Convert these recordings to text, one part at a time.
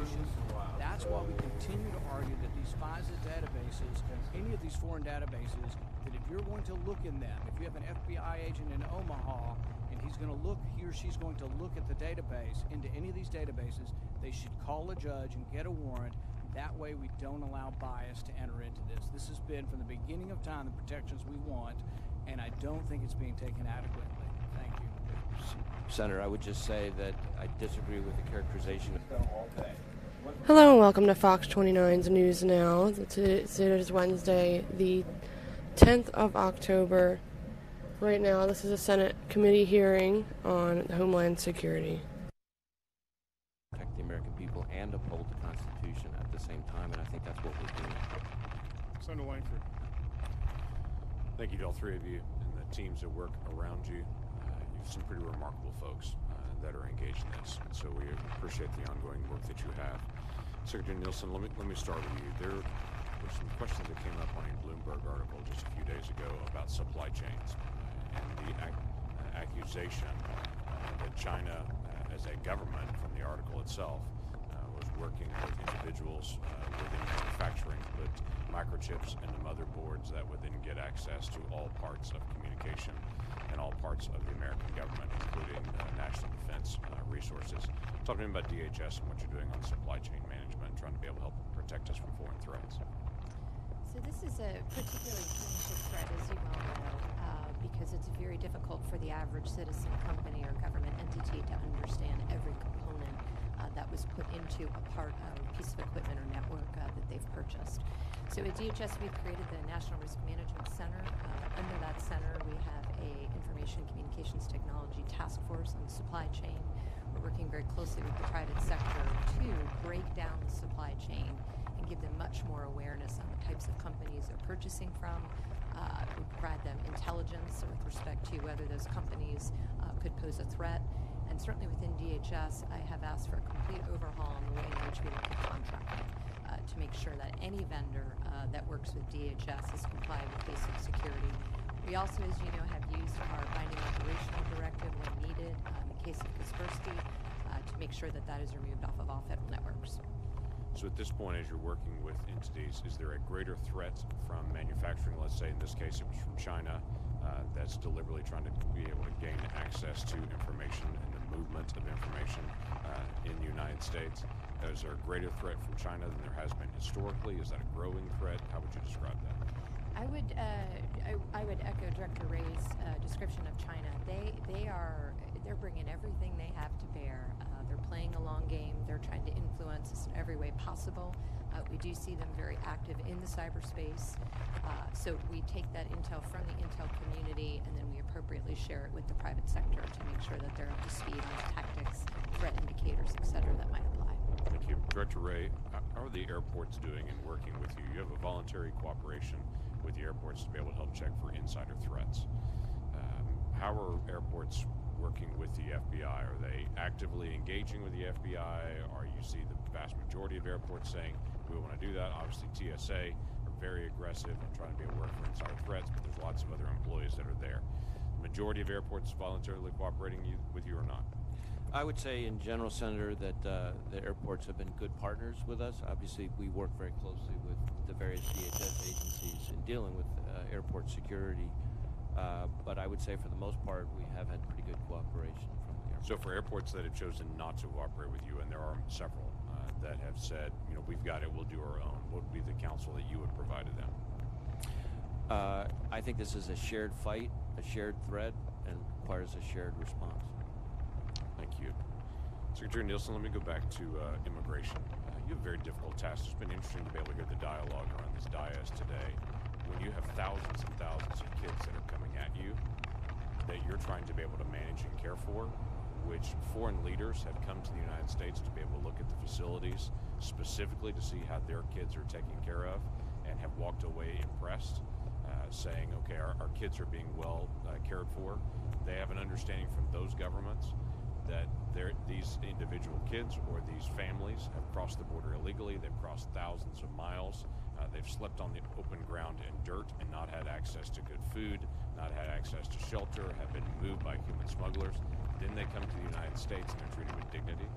information. That's why we continue to argue that these FISA databases, any of these foreign databases, that if you're going to look in them, if you have an FBI agent in Omaha and he or she's going to look at the database, into any of these databases, they should call a judge and get a warrant. That way we don't allow bias to enter into this. This has been, from the beginning of time, the protections we want, and I don't think it's being taken adequately. Thank you. Senator, I would just say that I disagree with the characterization. Hello and welcome to Fox 29's News Now. It is Wednesday, the 10th of October. Right now, this is a Senate committee hearing on Homeland Security. Protect the American people and uphold the Constitution at the same time, and I think that's what we're doing. Senator Langford. Thank you to all three of you and the teams that work around you. You've some pretty remarkable folks that are engaged in this, and so we appreciate the ongoing work that you have. Secretary Nielsen, let me start with you. There were some questions that came up on a Bloomberg article just a few days ago about supply chains and the accusation that China, as a government, from the article itself, was working with individuals within manufacturing to put microchips into motherboards that would then get access to all parts of communication and all parts of the American government, including national defense resources. Talk to me about DHS and what you're doing on supply chain management, trying to be able to help protect us from foreign threats. So this is a particularly sensitive threat, as you well know, because it's very difficult for the average citizen, company, or government entity to understand every component that was put into a part of a piece of equipment or network that they've purchased. So at DHS, we've created the National Risk Management Center. Under that center, we have a Information Communications Technology Task Force on supply chain. We're working very closely with the private sector to break down the supply chain and give them much more awareness on the types of companies they're purchasing from. We provide them intelligence with respect to whether those companies could pose a threat. And certainly within DHS, I have asked for a complete overhaul in the way in which we look at contracting to make sure that any vendor that works with DHS is compliant with basic security. We also, as you know, have used our binding operational directive when needed in the case of Kaspersky to make sure that that is removed off of all federal networks. So at this point, as you're working with entities, is there a greater threat from manufacturing? Let's say in this case it was from China, that's deliberately trying to be able to gain access to information and the movement of information in the United States. Is there a greater threat from China than there has been historically? Is that a growing threat? How would you describe that? I would echo Director Ray's description of China. They're bringing everything they have to bear. They're playing a long game. They're trying to influence us in every way possible. We do see them very active in the cyberspace. So we take that intel from the intel community, and then we appropriately share it with the private sector to make sure that they're up to speed on tactics, threat indicators, et cetera, that might apply. Thank you. Director Ray, how are the airports doing in working with you? You have a voluntary cooperation with the airports to be able to help check for insider threats. How are airports working with the FBI? Are they actively engaging with the FBI? Or you see the vast majority of airports saying, we want to do that? Obviously, TSA are very aggressive and trying to be able to work for insider threats, but there's lots of other employees that are there. The majority of airports voluntarily cooperating with you or not? I would say in general, Senator, that the airports have been good partners with us. Obviously, we work very closely with the various DHS agencies in dealing with airport security. But I would say for the most part, we have had pretty good cooperation from the airports. So for airports that have chosen not to cooperate with you, and there are several that have said, we've got it, we'll do our own, what would be the counsel that you would provide to them? I think this is a shared fight, a shared threat, and requires a shared response. Thank you. Secretary Nielsen, let me go back to immigration. You have a very difficult task. It's been interesting to be able to hear the dialogue around this dais today. When you have thousands and thousands of kids that are coming at you, that you're trying to be able to manage and care for, which foreign leaders have come to the United States to be able to look at the facilities specifically to see how their kids are taken care of, and have walked away impressed, saying, okay, our kids are being well cared for. They have an understanding from those governments that these individual kids or these families have crossed the border illegally. They've crossed thousands of miles. They've slept on the open ground in dirt and not had access to good food, not had access to shelter, have been moved by human smugglers. Then they come to the United States and they're treated with dignity.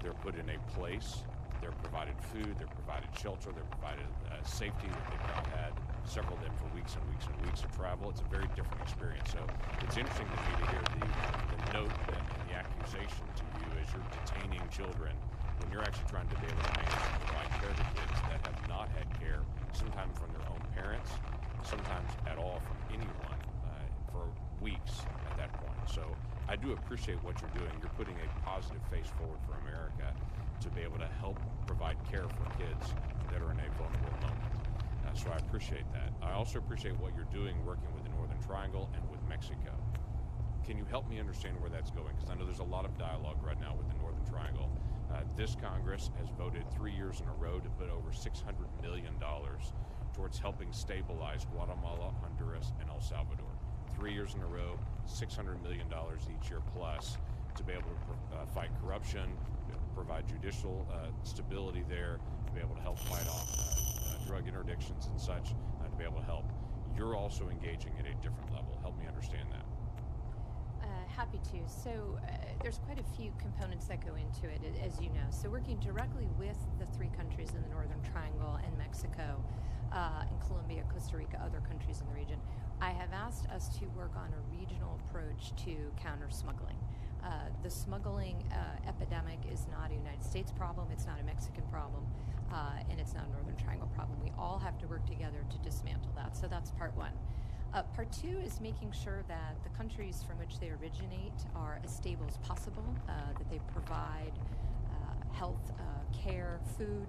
They're put in a place, they're provided food, they're provided shelter, they're provided safety that they've not had, several of them for weeks and weeks and weeks of travel. It's a very different experience. So it's interesting to me to hear the note and the accusation to you as you're detaining children when you're actually trying to be able to manage and provide care to kids that have not had care, sometimes from their own parents, sometimes at all from anyone for weeks at that point. So I do appreciate what you're doing. You're putting a positive face forward for America to be able to help provide care for kids that are in a vulnerable moment. So I appreciate that. I also appreciate what you're doing working with the Northern Triangle and with Mexico. Can you help me understand where that's going? Because I know there's a lot of dialogue right now with the Northern Triangle. This Congress has voted 3 years in a row to put over $600 million towards helping stabilize Guatemala, Honduras, and El Salvador. 3 years in a row, $600 million each year plus to be able to fight corruption, provide judicial stability there, to be able to help fight off drug interdictions and such, to be able to help. You're also engaging at a different level. Help me understand that. Happy to. So there's quite a few components that go into it, as you know. So working directly with the three countries in the Northern Triangle and Mexico, and Colombia, Costa Rica, other countries in the region, I have asked us to work on a regional approach to counter smuggling. The smuggling epidemic is not a United States problem, it's not a Mexican problem, and it's not a Northern Triangle problem. We all have to work together to dismantle that. So that's part one. Part two is making sure that the countries from which they originate are as stable as possible, that they provide health, care, food,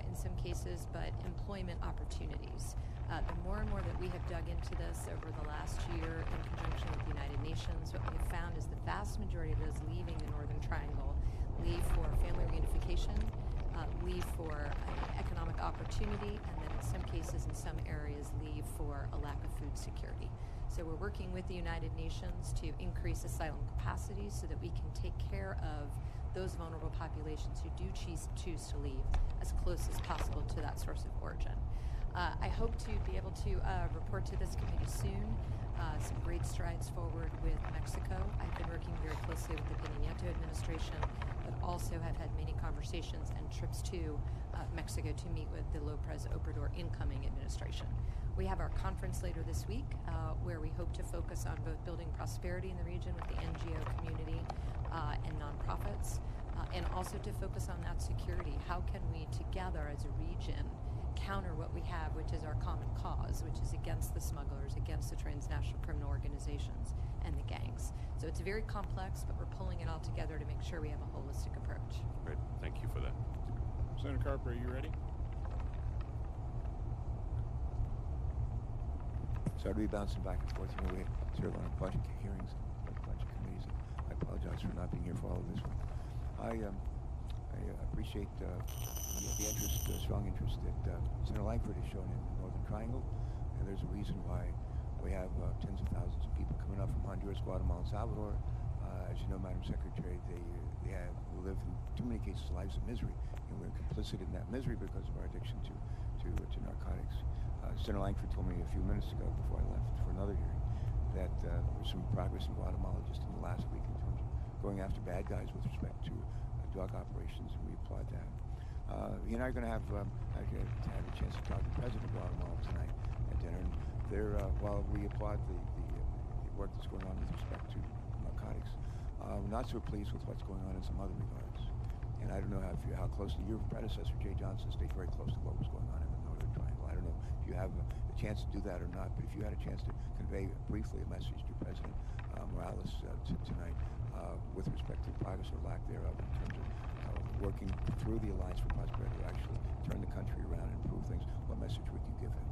in some cases, but employment opportunities. The more and more that we have dug into this over the last year in conjunction with the United Nations, what we have found is the vast majority of those leaving the Northern Triangle leave for family reunification, leave for economic opportunity, and then in some cases, in some areas, leave for a lack of food security. So we're working with the United Nations to increase asylum capacity so that we can take care of those vulnerable populations who do choose to leave as close as possible to that source of origin. I hope to be able to report to this committee soon some great strides forward with Mexico. I've been working very closely with the Peña Nieto administration, but also have had many conversations and trips to Mexico to meet with the López Obrador incoming administration. We have our conference later this week where we hope to focus on both building prosperity in the region with the NGO community and nonprofits, and also to focus on that security. How can we together as a region counter what we have, which is our common cause, which is against the smugglers, against the transnational criminal organizations and the gangs. So it's very complex, but we're pulling it all together to make sure we have a holistic approach. Great. Thank you for that. Senator Carper, are you ready? Sorry to be bouncing back and forth. You know, we serve on a bunch of hearings and a bunch of committees. I apologize for not being here for all of this one. I appreciate the interest, strong interest that Senator Langford has shown in the Northern Triangle. And there's a reason why we have tens of thousands of people coming up from Honduras, Guatemala, and Salvador. As you know, Madam Secretary, they have lived in too many cases lives of misery, and we're complicit in that misery because of our addiction to narcotics. Senator Langford told me a few minutes ago before I left for another hearing that there was some progress in Guatemala just in the last week in terms of going after bad guys with respect to drug operations, and we applaud that. He and I are going to have a chance to talk to the President of Guatemala tonight at dinner. And they're, while we applaud the work that's going on with respect to narcotics, we're not so pleased with what's going on in some other regards. And I don't know how closely your predecessor, Jay Johnson, stayed very close to what was going on in the Northern Triangle. I don't know if you have a chance to do that or not, but if you had a chance to convey briefly a message to President Morales tonight with respect to progress or lack thereof in terms of working through the Alliance for Prosperity to actually turn the country around and improve things, what message would you give him?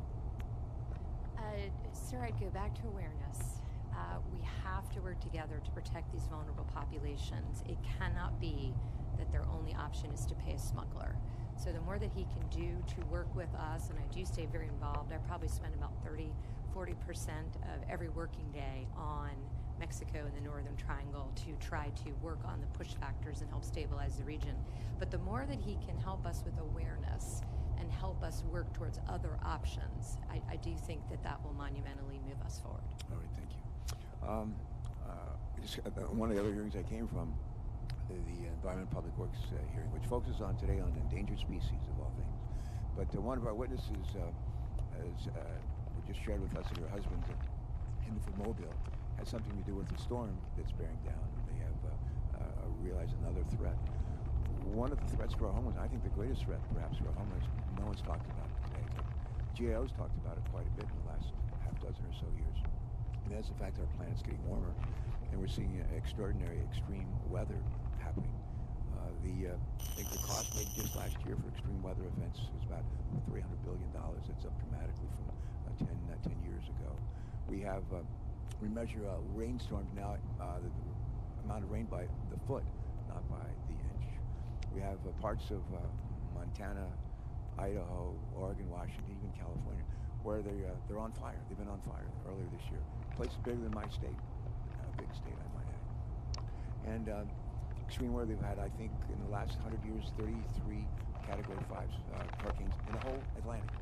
Sir, I'd go back to awareness. We have to work together to protect these vulnerable populations. It cannot be that their only option is to pay a smuggler. So the more that he can do to work with us, and I do stay very involved, I probably spend about 40% of every working day on Mexico and the Northern Triangle to try to work on the push factors and help stabilize the region. But the more that he can help us with awareness and help us work towards other options, I do think that will monumentally move us forward. All right, thank you. One of the other hearings I came from, the Environment and Public Works hearing, which focuses on today on endangered species of all things. But one of our witnesses just shared with us that her husband in Mobile has something to do with the storm that's bearing down, and they have realized another threat. One of the threats to our homeland, I think the greatest threat perhaps to our homeland, no one's talked about it today. GAO's talked about it quite a bit in the last half dozen or so years. And that's the fact our planet's getting warmer, and we're seeing extraordinary extreme weather happening. The cost maybe just last year for extreme weather events was about $300 billion. That's up dramatically from 10 years ago. We measure rainstorms now, the amount of rain by the foot, not by the inch. We have parts of Montana, Idaho, Oregon, Washington, even California, where they're on fire. They've been on fire earlier this year. Places bigger than my state, a big state, I might add. And extreme weather they've had, I think, in the last 100 years, 33 Category 5 hurricanes in the whole Atlantic.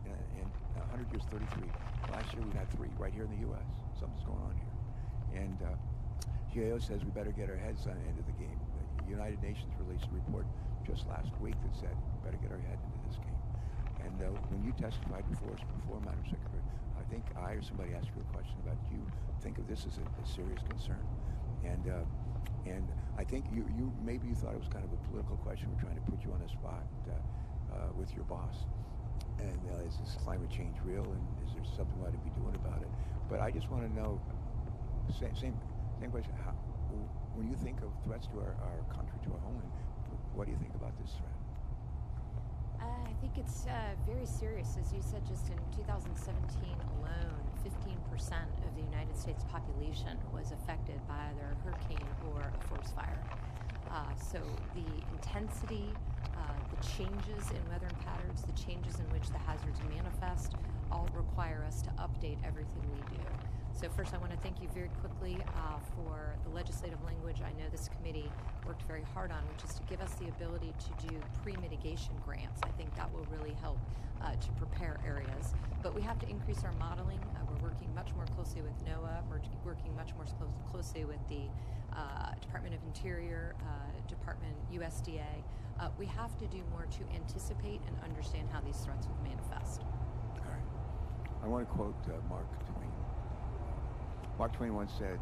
In 100 years, 33. Last year we had 3 right here in the U.S. Something's going on here. And GAO says we better get our heads into the game. The United Nations released a report just last week that said we better get our head into this game. And when you testified before us before, Madam Secretary, I think I or somebody asked you a question about, do you think of this as a serious concern? And I think maybe you thought it was kind of a political question. We're trying to put you on the spot with your boss. And is this climate change real? And is there something we ought to be doing about it? But I just want to know, same question. When you think of threats to our country, to our homeland, what do you think about this threat? I think it's very serious. As you said, just in 2017 alone, 15% of the United States population was affected by either a hurricane or a forest fire. So the intensity, the changes in weather patterns, the changes in which the hazards manifest, all require us to update everything we do. So first, I want to thank you very quickly for the legislative language I know this committee worked very hard on, which is to give us the ability to do pre-mitigation grants. I think that will really help to prepare areas. But we have to increase our modeling. We're working much more closely with NOAA. We're working much more closely with the Department of Interior, Department, USDA. We have to do more to anticipate and understand how these threats will manifest. All right. I want to quote Mark Twain. Mark Twain once said,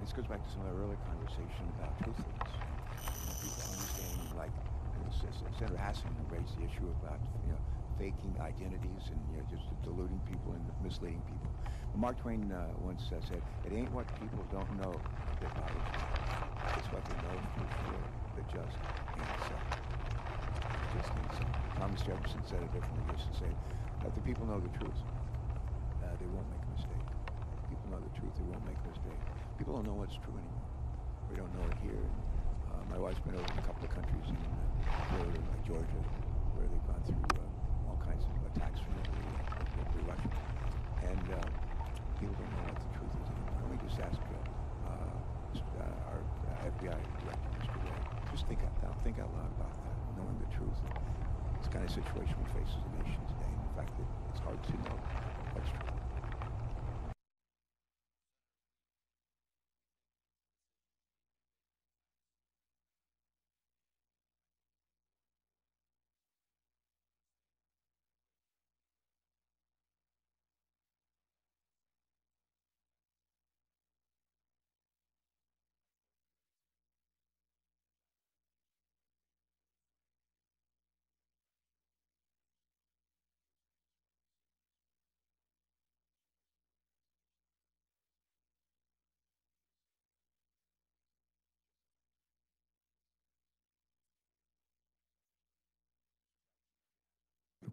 this goes back to some of our earlier conversation about truthfulness. People understanding, like Senator Hassan raised the issue about faking identities and just deluding people and misleading people. But Mark Twain once said, it ain't what people don't know that bothers me. It's what they know through fear that just ain't so. Just ain't so. Thomas Jefferson said it differently. He used to say, if the people know the truth, they won't make a mistake. People know the truth, they won't make a mistake. People don't know what's true anymore. We don't know it here. My wife's been over in a couple of countries in Florida, like Georgia, where they've gone through all kinds of attacks from Russia. And people don't know what the truth is anymore. Let me just ask our FBI director, Mr. Ray, just think out loud about that, knowing the truth. It's the kind of situation we face as a nation today, and the fact that it's hard to know what's true.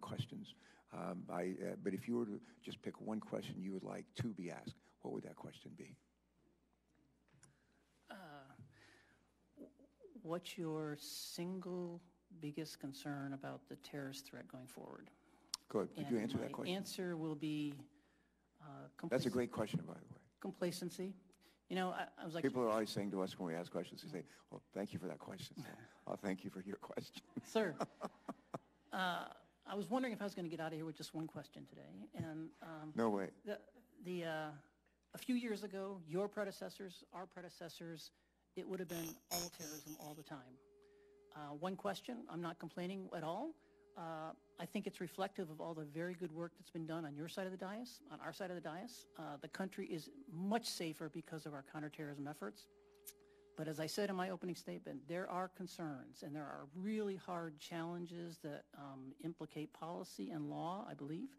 Questions, but if you were to just pick one question you would like to be asked, what would that question be? What's your single biggest concern about the terrorist threat going forward? Good. Could you answer that question? My answer will be That's a great question, by the way. Complacency. I was like... People are always saying to us when we ask questions, they say, well, thank you for that question. I'll thank you for your question. Sir, I was wondering if I was going to get out of here with just one question today. And no way. A few years ago, your predecessors, our predecessors, it would have been all terrorism all the time. One question, I'm not complaining at all. I think it's reflective of all the very good work that's been done on your side of the dais, on our side of the dais. The country is much safer because of our counterterrorism efforts. But as I said in my opening statement, there are concerns and there are really hard challenges that implicate policy and law, I believe,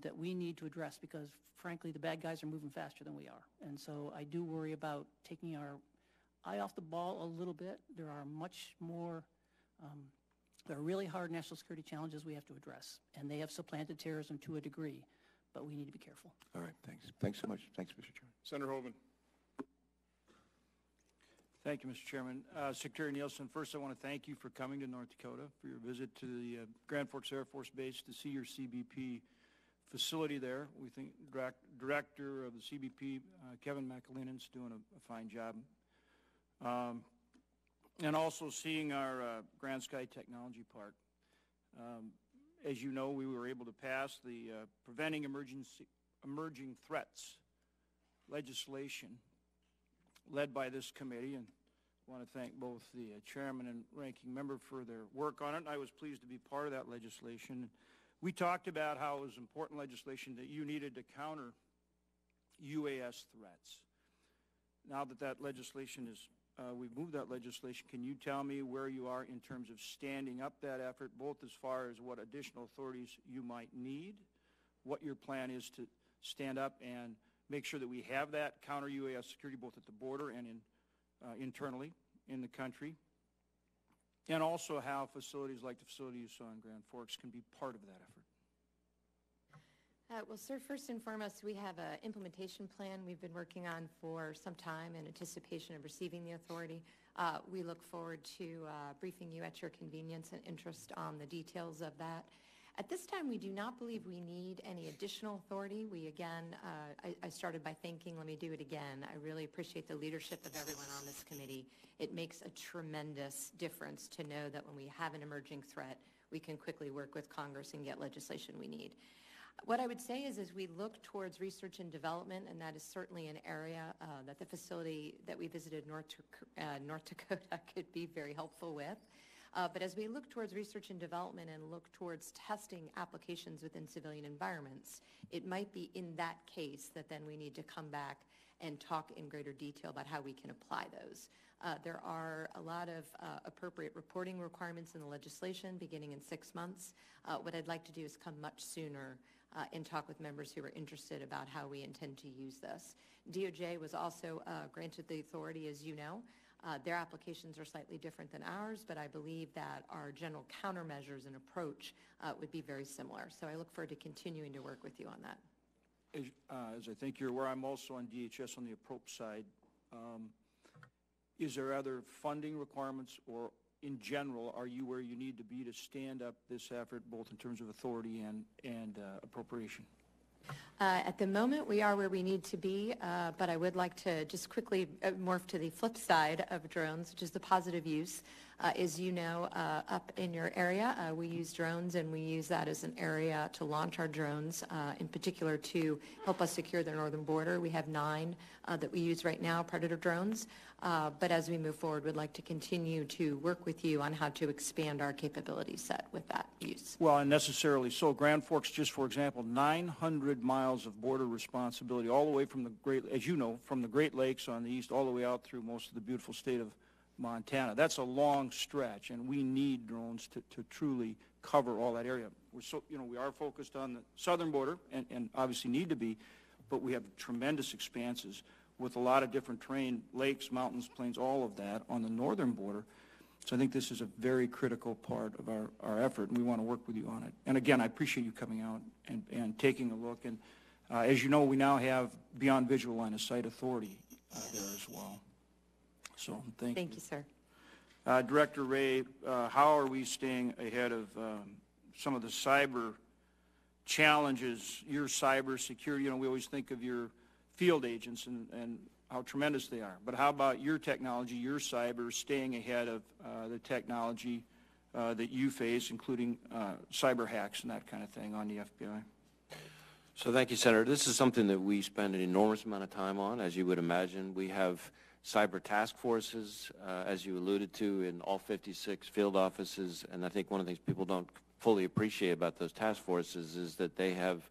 that we need to address because, frankly, the bad guys are moving faster than we are. And so I do worry about taking our eye off the ball a little bit. There are much more, there are really hard national security challenges we have to address, and they have supplanted terrorism to a degree, but we need to be careful. All right, thanks. Thanks so much. Thanks, Mr. Chairman. Senator Hovind. Thank you, Mr. Chairman. Secretary Nielsen, first I want to thank you for coming to North Dakota, for your visit to the Grand Forks Air Force Base to see your CBP facility there. We think Director of the CBP, Kevin McAleenan's doing a fine job. And also seeing our Grand Sky Technology Park. As you know, we were able to pass the Preventing Emerging Threats legislation led by this committee, and I want to thank both the chairman and ranking member for their work on it. I was pleased to be part of that legislation. We talked about how it was important legislation that you needed to counter UAS threats. Now that that legislation is, we've moved that legislation, can you tell me where you are in terms of standing up that effort, both as far as what additional authorities you might need, what your plan is to stand up and make sure that we have that counter UAS security both at the border and internally in the country, and also how facilities like the facility you saw in Grand Forks can be part of that effort? Well, sir, first and foremost, we have an implementation plan we've been working on for some time in anticipation of receiving the authority. We look forward to briefing you at your convenience and interest on the details of that. At this time, we do not believe we need any additional authority. We, again, I started by thanking, let me do it again. I really appreciate the leadership of everyone on this committee. It makes a tremendous difference to know that when we have an emerging threat, we can quickly work with Congress and get legislation we need. What I would say is as we look towards research and development, and that is certainly an area that the facility that we visited North Dakota could be very helpful with. But as we look towards research and development and look towards testing applications within civilian environments, it might be in that case that then we need to come back and talk in greater detail about how we can apply those. There are a lot of appropriate reporting requirements in the legislation beginning in 6 months. What I'd like to do is come much sooner and talk with members who are interested about how we intend to use this. DOJ was also granted the authority, as you know. Their applications are slightly different than ours, but I believe that our general countermeasures and approach would be very similar. So I look forward to continuing to work with you on that. As I think you're aware, I'm also on DHS on the approach side. Is there other funding requirements, or in general, are you where you need to be to stand up this effort, both in terms of authority and appropriation? At the moment, we are where we need to be, but I would like to just quickly morph to the flip side of drones, which is the positive use. As you know, up in your area, we use drones, and we use that as an area to launch our drones, in particular to help us secure the northern border. We have 9 that we use right now, Predator drones, but as we move forward, we'd like to continue to work with you on how to expand our capability set with that use. Well, and necessarily so. Grand Forks, just for example, 900 miles of border responsibility, all the way from the as you know, from the Great Lakes on the east all the way out through most of the beautiful state of Montana. That's a long stretch, and we need drones to truly cover all that area. We are focused on the southern border, and obviously need to be, but we have tremendous expanses with a lot of different terrain, lakes, mountains, plains, all of that on the northern border. So I think this is a very critical part of our effort, and we want to work with you on it. And again, I appreciate you coming out and taking a look. And as you know, we now have beyond visual line of sight authority there as well. So thank you. Thank you, sir. Director Ray, how are we staying ahead of some of the cyber challenges, your cyber security? We always think of your field agents and how tremendous they are. But how about your technology, your cyber, staying ahead of the technology that you face, including cyber hacks and that kind of thing on the FBI? So thank you, Senator. This is something that we spend an enormous amount of time on. As you would imagine, we have cyber task forces, as you alluded to, in all 56 field offices. And I think one of the things people don't fully appreciate about those task forces is that they have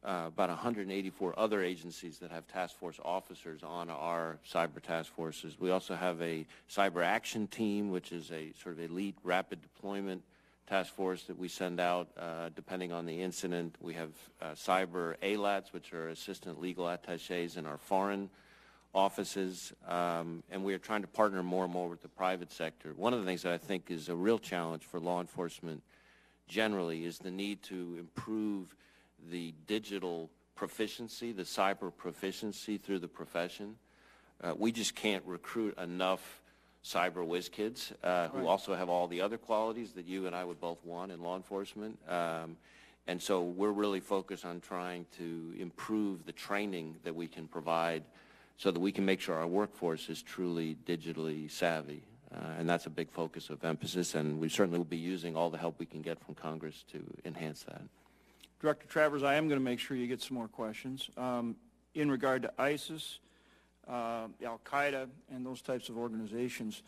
about 184 other agencies that have task force officers on our cyber task forces. We also have a cyber action team, which is a sort of elite rapid deployment task force that we send out depending on the incident. We have cyber ALATs, which are assistant legal attaches in our foreign offices, and we are trying to partner more and more with the private sector. One of the things that I think is a real challenge for law enforcement generally is the need to improve the digital proficiency, the cyber proficiency through the profession. We just can't recruit enough cyber whiz kids who also have all the other qualities that you and I would both want in law enforcement. And so we're really focused on trying to improve the training that we can provide so that we can make sure our workforce is truly digitally savvy. And that's a big focus of emphasis, and we certainly will be using all the help we can get from Congress to enhance that. Director Travers, I am going to make sure you get some more questions. In regard to ISIS, Al-Qaeda, and those types of organizations,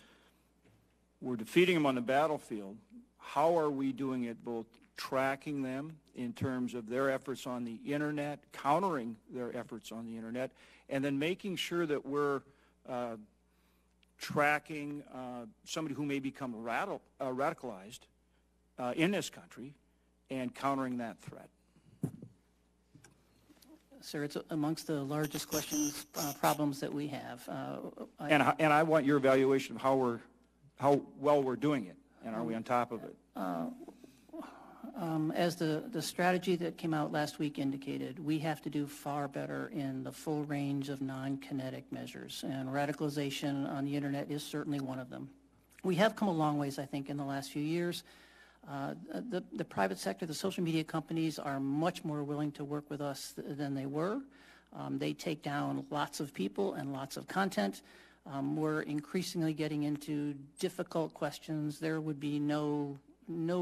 we're defeating them on the battlefield. How are we doing it, both tracking them in terms of their efforts on the Internet, countering their efforts on the Internet, and then making sure that we're tracking somebody who may become radicalized in this country and countering that threat? Sir, it's amongst the largest questions, problems that we have. And I want your evaluation of how well we're doing it, and are we on top of it? As the strategy that came out last week indicated, we have to do far better in the full range of non-kinetic measures, and radicalization on the Internet is certainly one of them. We have come a long ways, I think, in the last few years. The private sector, the social media companies are much more willing to work with us than they were. They take down lots of people and lots of content. We're increasingly getting into difficult questions. There would be no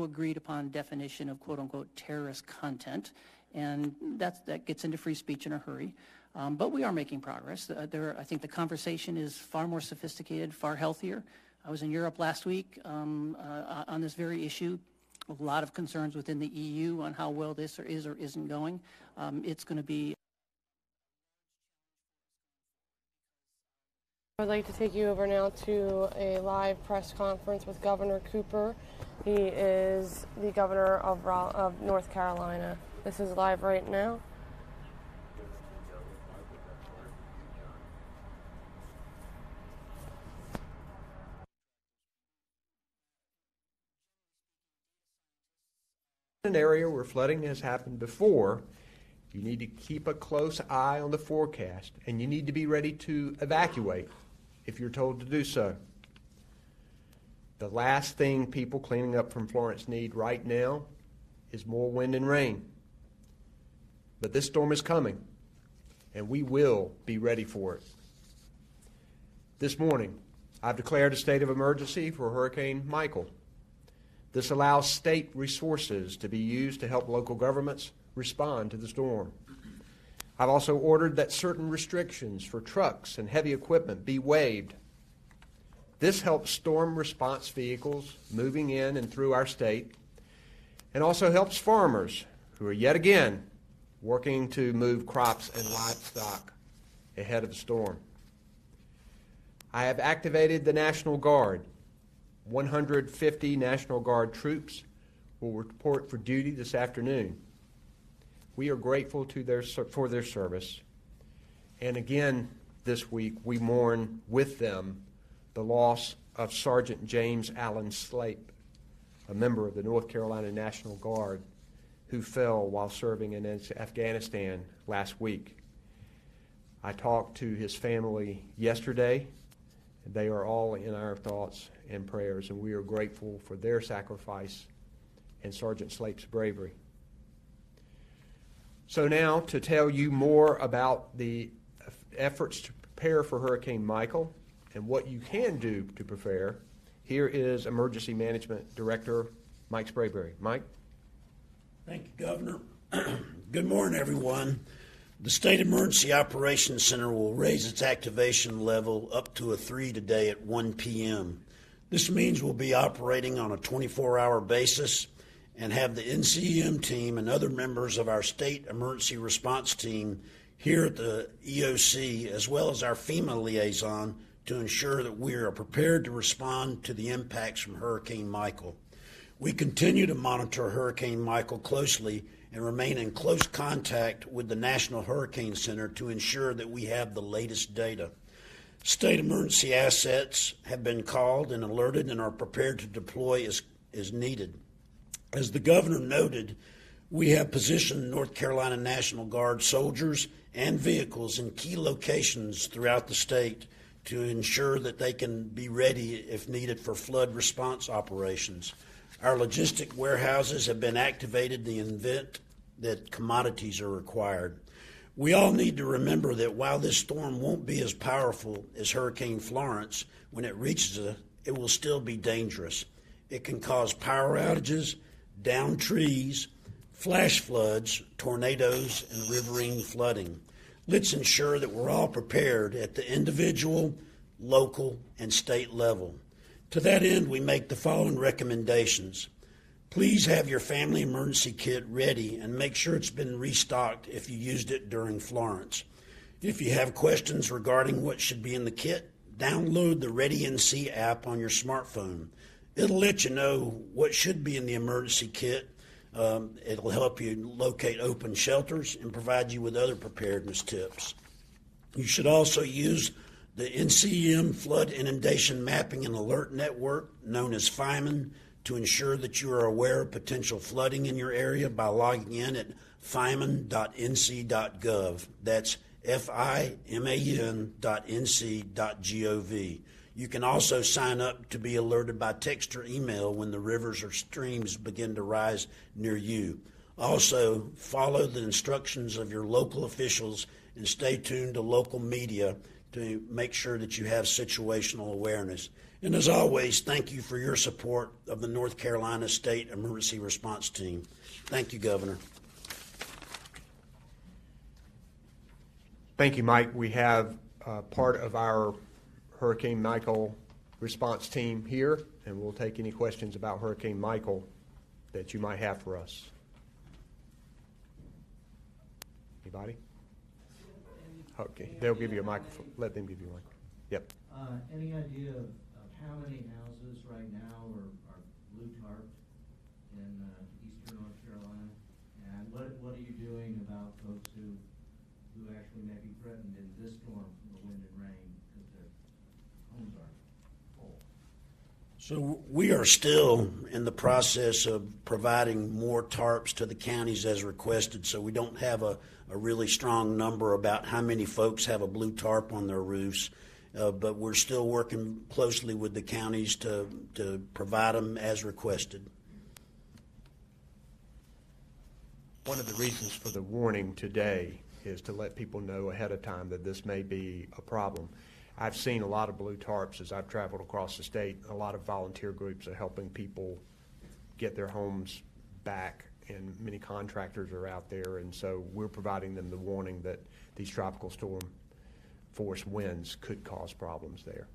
agreed upon definition of quote unquote terrorist content, and that gets into free speech in a hurry. But we are making progress. I think the conversation is far more sophisticated, far healthier. I was in Europe last week on this very issue. A lot of concerns within the EU on how well this is or isn't going. It's going to be. I'd like to take you over now to a live press conference with Governor Cooper. He is the governor of North Carolina. This is live right now. An area where flooding has happened before, you need to keep a close eye on the forecast, and you need to be ready to evacuate if you're told to do so. The last thing people cleaning up from Florence need right now is more wind and rain. But this storm is coming, and we will be ready for it. This morning, I've declared a state of emergency for Hurricane Michael. This allows state resources to be used to help local governments respond to the storm. I've also ordered that certain restrictions for trucks and heavy equipment be waived. This helps storm response vehicles moving in and through our state, and also helps farmers who are yet again working to move crops and livestock ahead of the storm. I have activated the National Guard. 150 National Guard troops will report for duty this afternoon. We are grateful for their service. And again, this week, we mourn with them the loss of Sergeant James Allen Slape, a member of the North Carolina National Guard, who fell while serving in Afghanistan last week. I talked to his family yesterday. They are all in our thoughts and prayers, and we are grateful for their sacrifice and Sergeant Slape's bravery. So now, to tell you more about the efforts to prepare for Hurricane Michael and what you can do to prepare, here is Emergency Management Director Mike Sprayberry. Mike? Thank you, Governor. Good morning, everyone. The State Emergency Operations Center will raise its activation level up to a 3 today at 1 p.m. This means we'll be operating on a 24-hour basis and have the NCEM team and other members of our state emergency response team here at the EOC, as well as our FEMA liaison, to ensure that we are prepared to respond to the impacts from Hurricane Michael. We continue to monitor Hurricane Michael closely and remain in close contact with the National Hurricane Center to ensure that we have the latest data. State emergency assets have been called and alerted and are prepared to deploy as needed. As the governor noted, we have positioned North Carolina National Guard soldiers and vehicles in key locations throughout the state to ensure that they can be ready if needed for flood response operations. Our logistic warehouses have been activated in the event that commodities are required. We all need to remember that while this storm won't be as powerful as Hurricane Florence, when it reaches us, it will still be dangerous. It can cause power outages, downed trees, flash floods, tornadoes, and riverine flooding. Let's ensure that we're all prepared at the individual, local, and state level. To that end, we make the following recommendations. Please have your family emergency kit ready and make sure it's been restocked if you used it during Florence. If you have questions regarding what should be in the kit, download the Ready NC app on your smartphone. It'll let you know what should be in the emergency kit. It'll help you locate open shelters and provide you with other preparedness tips. You should also use the NCEM Flood Inundation Mapping and Alert Network, known as FEMA, to ensure that you are aware of potential flooding in your area by logging in at fiman.nc.gov. That's fiman.nc.gov. You can also sign up to be alerted by text or email when the rivers or streams begin to rise near you. Also, follow the instructions of your local officials and stay tuned to local media to make sure that you have situational awareness. And as always, thank you for your support of the North Carolina State Emergency Response Team. Thank you, Governor. Thank you, Mike. We have part of our Hurricane Michael response team here, and we'll take any questions about Hurricane Michael that you might have for us. Anybody? Okay, they'll give you a microphone. Let them give you a microphone. Yep. Any idea of how many houses right now are blue tarped in eastern North Carolina? And what are you doing about folks who actually may be threatened in this storm from the wind and rain because their homes are full? So we are still in the process of providing more tarps to the counties as requested, so we don't have a really strong number about how many folks have a blue tarp on their roofs. But we're still working closely with the counties to provide them as requested. One of the reasons for the warning today is to let people know ahead of time that this may be a problem. I've seen a lot of blue tarps as I've traveled across the state. A lot of volunteer groups are helping people get their homes back, and many contractors are out there, and so we're providing them the warning that these tropical storm force winds could cause problems there.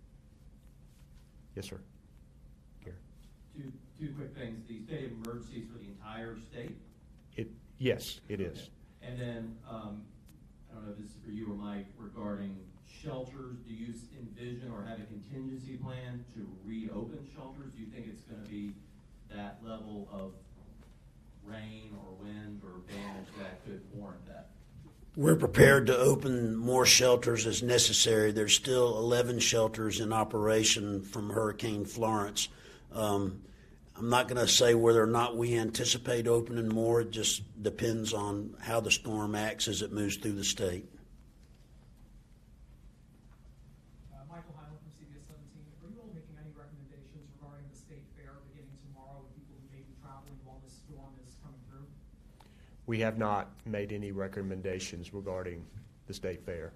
Yes, sir. Here. Two quick things. The state of emergency is for the entire state? Yes, it is. And then, I don't know if this is for you or Mike, regarding shelters, do you envision or have a contingency plan to reopen shelters? Do you think it's going to be that level of rain or wind or damage that could warrant that? We're prepared to open more shelters as necessary. There's still 11 shelters in operation from Hurricane Florence. I'm not going to say whether or not we anticipate opening more. It just depends on how the storm acts as it moves through the state. Michael Heimel from CBS 17. Are you all making any recommendations regarding the state fair beginning tomorrow with people who may be traveling while this storm is coming through? We have not made any recommendations regarding the state fair.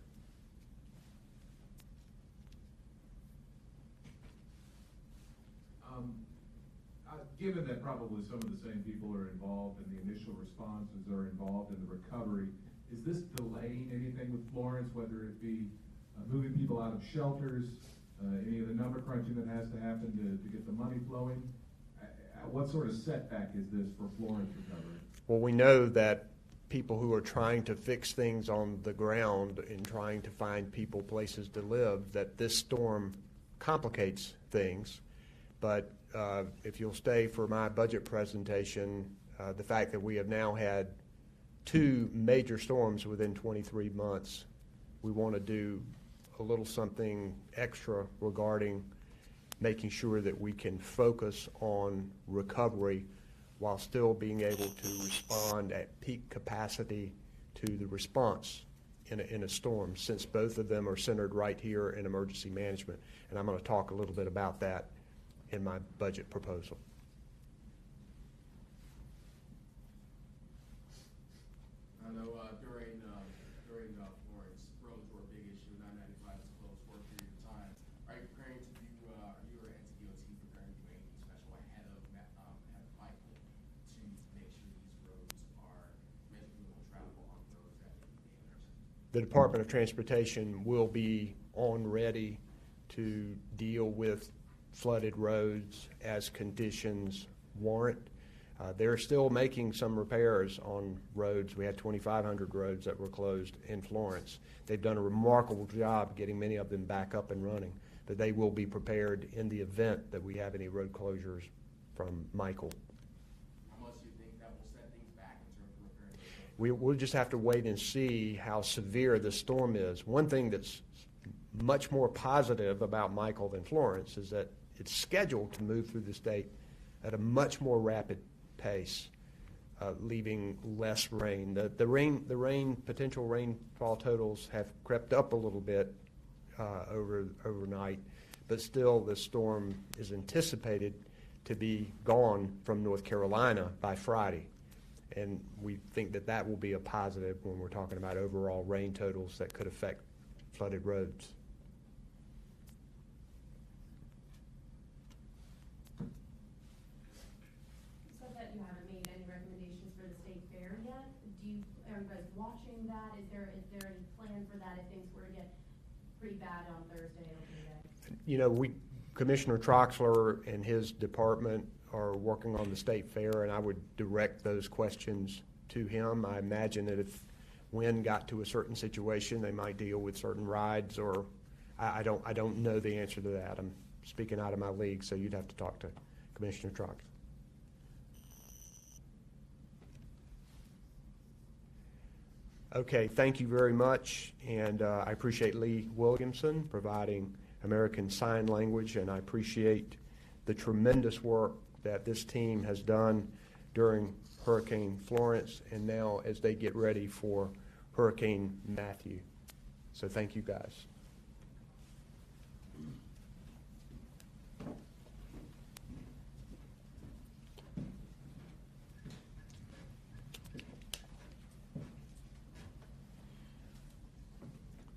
Given that probably some of the same people are involved in the initial responses are involved in the recovery, is this delaying anything with Florence, whether it be moving people out of shelters, any of the number crunching that has to happen to get the money flowing? What sort of setback is this for Florence recovery? Well, we know that people who are trying to fix things on the ground and trying to find people places to live, that this storm complicates things. But if you'll stay for my budget presentation, the fact that we have now had 2 major storms within 23 months, we want to do a little something extra regarding making sure that we can focus on recovery while still being able to respond at peak capacity to the response in a storm, since both of them are centered right here in emergency management. And I'm going to talk a little bit about that in my budget proposal. I know during Florence, roads were a big issue. 995 is closed for a period of time. Are you preparing to do? Are you or NCDOT preparing to do anything special ahead of Michael to make sure these roads are meant for travel on roads that may be dangerous? The Department of Transportation will be on ready to deal with flooded roads as conditions warrant. They're still making some repairs on roads. We had 2,500 roads that were closed in Florence. They've done a remarkable job getting many of them back up and running, but they will be prepared in the event that we have any road closures from Michael. How much do you think that will set things back in terms of repairing? We'll just have to wait and see how severe the storm is. One thing that's much more positive about Michael than Florence is that it's scheduled to move through the state at a much more rapid pace, leaving less rain. The potential rainfall totals have crept up a little bit overnight, but still the storm is anticipated to be gone from North Carolina by Friday. And we think that that will be a positive when we're talking about overall rain totals that could affect flooded roads. You haven't made any recommendations for the state fair yet. Are you guys watching that? Is there any plan for that if things were to get pretty bad on Thursday and opening day? Commissioner Troxler and his department are working on the state fair, and I would direct those questions to him. I imagine that if wind got to a certain situation, they might deal with certain rides, or I don't know the answer to that. I'm speaking out of my league, so you'd have to talk to Commissioner Troxler. Okay, thank you very much, and I appreciate Lee Williamson providing American Sign Language, and I appreciate the tremendous work that this team has done during Hurricane Florence and now as they get ready for Hurricane Matthew. So thank you guys.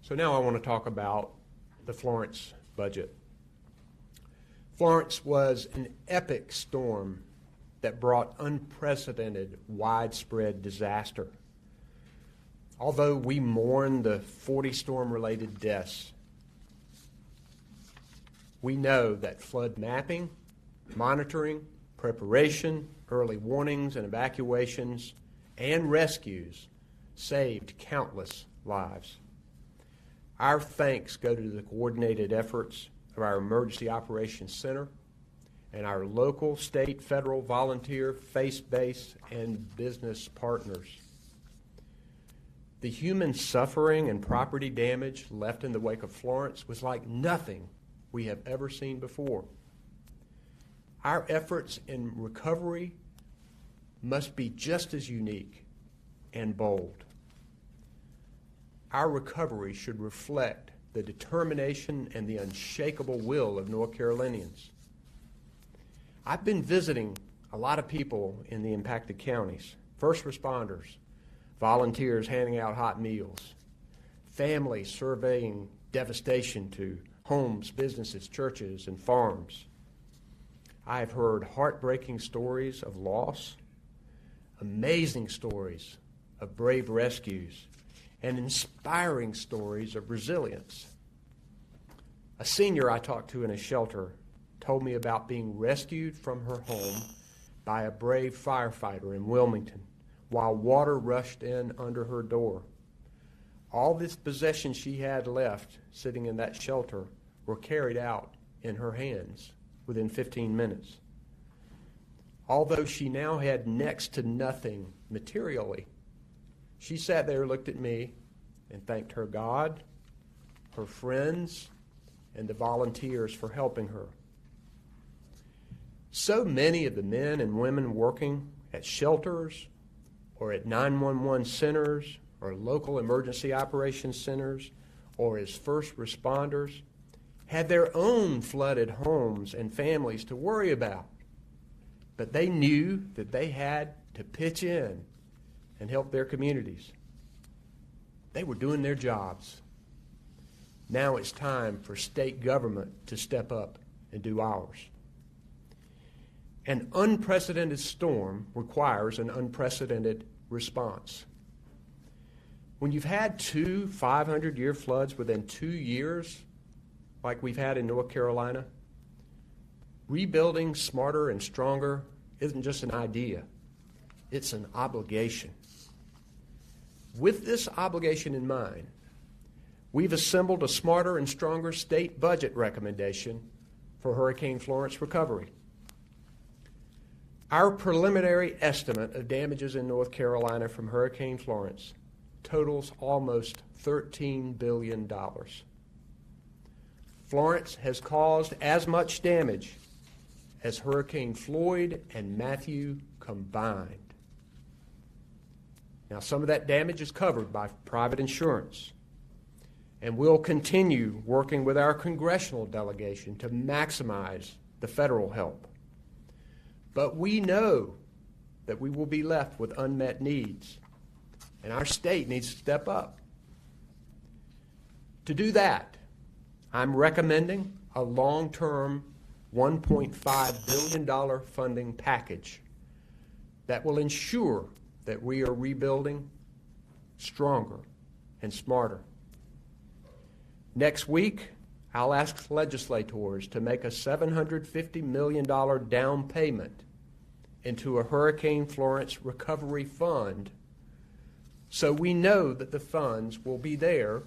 So now I want to talk about the Florence budget. Florence was an epic storm that brought unprecedented widespread disaster. Although we mourn the 40 storm-related deaths, we know that flood mapping, monitoring, preparation, early warnings and evacuations, and rescues saved countless lives. Our thanks go to the coordinated efforts of our Emergency Operations Center and our local, state, federal, volunteer, faith-based, and business partners. The human suffering and property damage left in the wake of Florence was like nothing we have ever seen before. Our efforts in recovery must be just as unique and bold. Our recovery should reflect the determination and the unshakable will of North Carolinians. I've been visiting a lot of people in the impacted counties, first responders, volunteers handing out hot meals, families surveying devastation to homes, businesses, churches, and farms. I have heard heartbreaking stories of loss, amazing stories of brave rescues, and inspiring stories of resilience. A senior I talked to in a shelter told me about being rescued from her home by a brave firefighter in Wilmington while water rushed in under her door. All this possession she had left sitting in that shelter were carried out in her hands within 15 minutes. Although she now had next to nothing materially, she sat there, looked at me, and thanked her God, her friends, and the volunteers for helping her. So many of the men and women working at shelters or at 911 centers or local emergency operations centers or as first responders had their own flooded homes and families to worry about. But they knew that they had to pitch in and help their communities. They were doing their jobs. Now it's time for state government to step up and do ours. An unprecedented storm requires an unprecedented response. When you've had two 500-year floods within 2 years, like we've had in North Carolina, rebuilding smarter and stronger isn't just an idea, it's an obligation. With this obligation in mind, we've assembled a smarter and stronger state budget recommendation for Hurricane Florence recovery. Our preliminary estimate of damages in North Carolina from Hurricane Florence totals almost $13 billion. Florence has caused as much damage as Hurricane Floyd and Matthew combined. Now, some of that damage is covered by private insurance, and we'll continue working with our congressional delegation to maximize the federal help. But we know that we will be left with unmet needs, and our state needs to step up. To do that, I'm recommending a long-term $1.5 billion funding package that will ensure that we are rebuilding stronger and smarter. Next week, I'll ask legislators to make a $750 million down payment into a Hurricane Florence recovery fund so we know that the funds will be there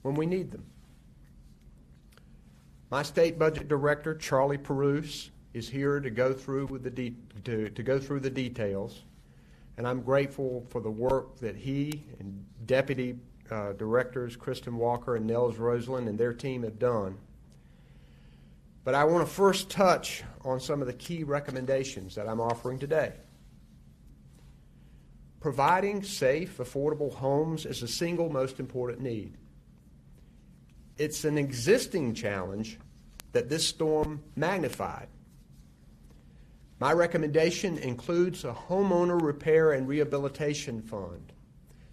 when we need them. My state budget director, Charlie Perouse, is here to go through with to go through the details, and I'm grateful for the work that he and Deputy Directors Kristen Walker and Nels Roseland and their team have done. But I want to first touch on some of the key recommendations that I'm offering today. Providing safe, affordable homes is the single most important need. It's an existing challenge that this storm magnified. My recommendation includes a homeowner repair and rehabilitation fund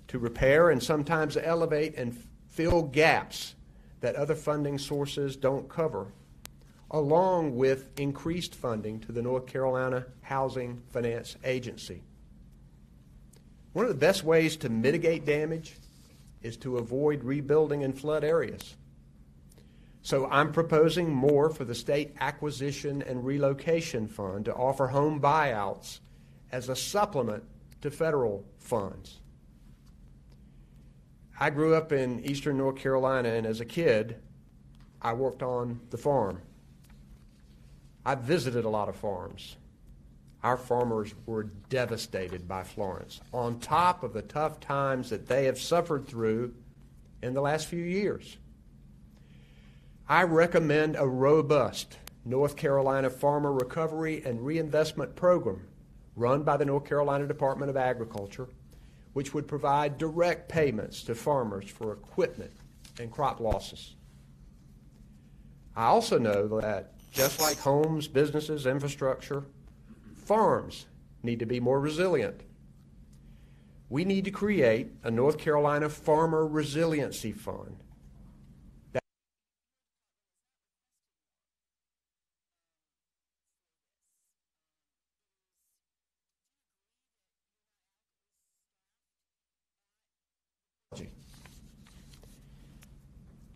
to repair and sometimes elevate and fill gaps that other funding sources don't cover, along with increased funding to the North Carolina Housing Finance Agency. One of the best ways to mitigate damage is to avoid rebuilding in flood areas. So I'm proposing more for the State Acquisition and Relocation Fund to offer home buyouts as a supplement to federal funds. I grew up in eastern North Carolina, and as a kid, I worked on the farm. I visited a lot of farms. Our farmers were devastated by Florence, on top of the tough times that they have suffered through in the last few years. I recommend a robust North Carolina Farmer Recovery and Reinvestment Program run by the North Carolina Department of Agriculture, which would provide direct payments to farmers for equipment and crop losses. I also know that just like homes, businesses, infrastructure, farms need to be more resilient. We need to create a North Carolina Farmer Resiliency Fund.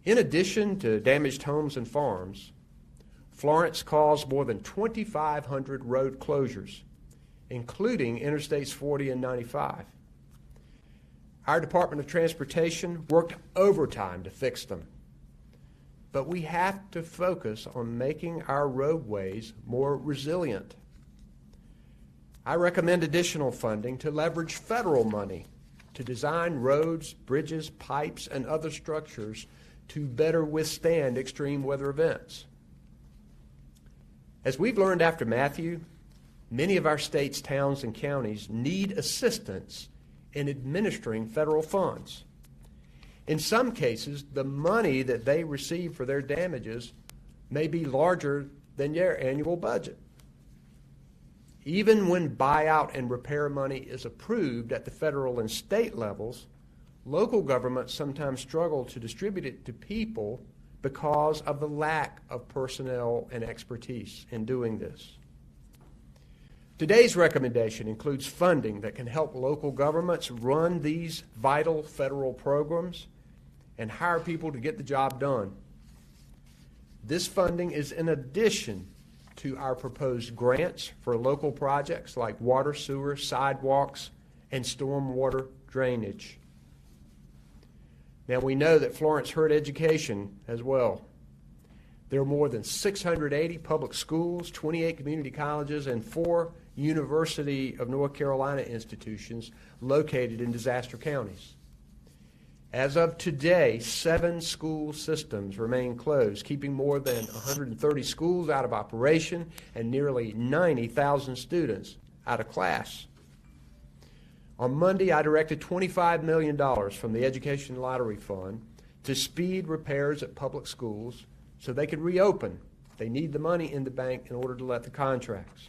In addition to damaged homes and farms, Florence caused more than 2,500 road closures, including Interstates 40 and 95. Our Department of Transportation worked overtime to fix them. But we have to focus on making our roadways more resilient. I recommend additional funding to leverage federal money to design roads, bridges, pipes, and other structures to better withstand extreme weather events. As we've learned after Matthew, many of our states, towns, and counties need assistance in administering federal funds. In some cases, the money that they receive for their damages may be larger than their annual budget. Even when buyout and repair money is approved at the federal and state levels, local governments sometimes struggle to distribute it to people because of the lack of personnel and expertise in doing this. Today's recommendation includes funding that can help local governments run these vital federal programs and hire people to get the job done. This funding is in addition to our proposed grants for local projects like water, sewer, sidewalks, and stormwater drainage. Now, we know that Florence hurt education as well. There are more than 680 public schools, 28 community colleges, and 4 University of North Carolina institutions located in disaster counties. As of today, 7 school systems remain closed, keeping more than 130 schools out of operation and nearly 90,000 students out of class. On Monday, I directed $25 million from the Education Lottery Fund to speed repairs at public schools so they could reopen. They need the money in the bank in order to let the contracts.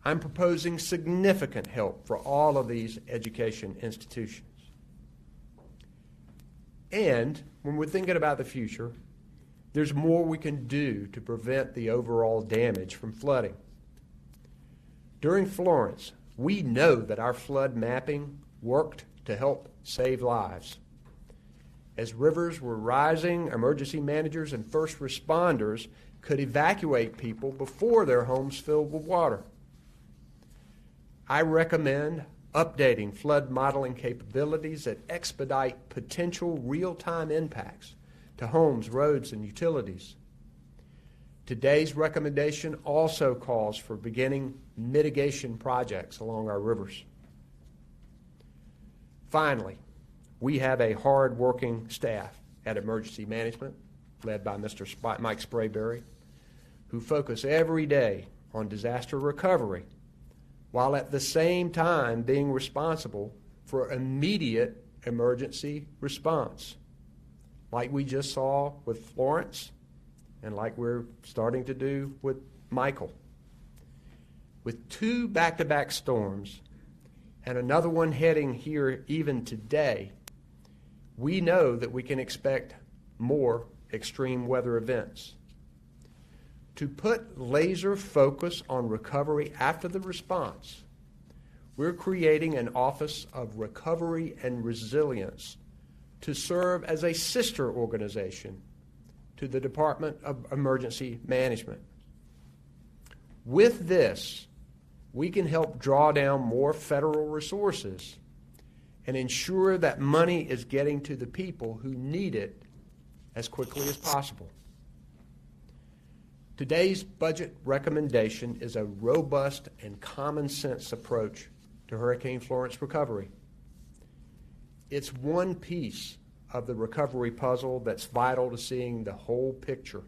I'm proposing significant help for all of these education institutions. And when we're thinking about the future, there's more we can do to prevent the overall damage from flooding. During Florence, we know that our flood mapping worked to help save lives. As rivers were rising, emergency managers and first responders could evacuate people before their homes filled with water. I recommend updating flood modeling capabilities that expedite potential real-time impacts to homes, roads, and utilities. Today's recommendation also calls for beginning mitigation projects along our rivers. Finally, we have a hard-working staff at Emergency Management, led by Mr. Mike Sprayberry, who focus every day on disaster recovery, while at the same time being responsible for immediate emergency response, like we just saw with Florence and like we're starting to do with Michael. With 2 back-to-back storms and another one heading here even today, we know that we can expect more extreme weather events. To put laser focus on recovery after the response, we're creating an Office of Recovery and Resilience to serve as a sister organization to the Department of Emergency Management. With this, we can help draw down more federal resources and ensure that money is getting to the people who need it as quickly as possible. Today's budget recommendation is a robust and common sense approach to Hurricane Florence recovery. It's one piece of the recovery puzzle that's vital to seeing the whole picture.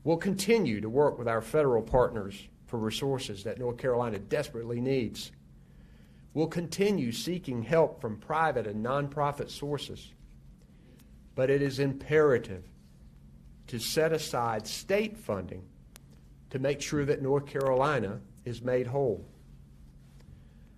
We'll continue to work with our federal partners for resources that North Carolina desperately needs. We'll continue seeking help from private and nonprofit sources. But it is imperative to set aside state funding to make sure that North Carolina is made whole.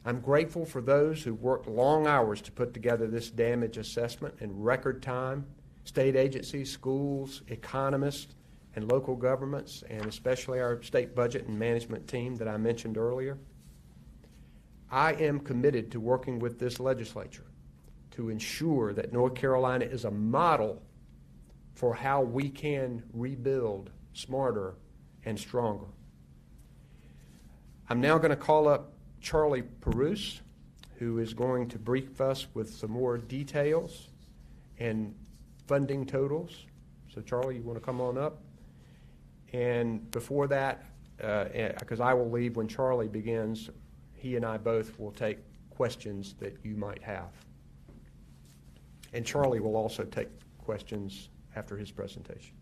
I'm grateful for those who worked long hours to put together this damage assessment in record time, state agencies, schools, economists, and local governments, and especially our state budget and management team that I mentioned earlier. I am committed to working with this legislature to ensure that North Carolina is a model for how we can rebuild smarter and stronger. I'm now going to call up Charlie Perouse, who is going to brief us with some more details and funding totals. So Charlie, you want to come on up? And before that, because I will leave when Charlie begins, he and I both will take questions that you might have. And Charlie will also take questions after his presentation.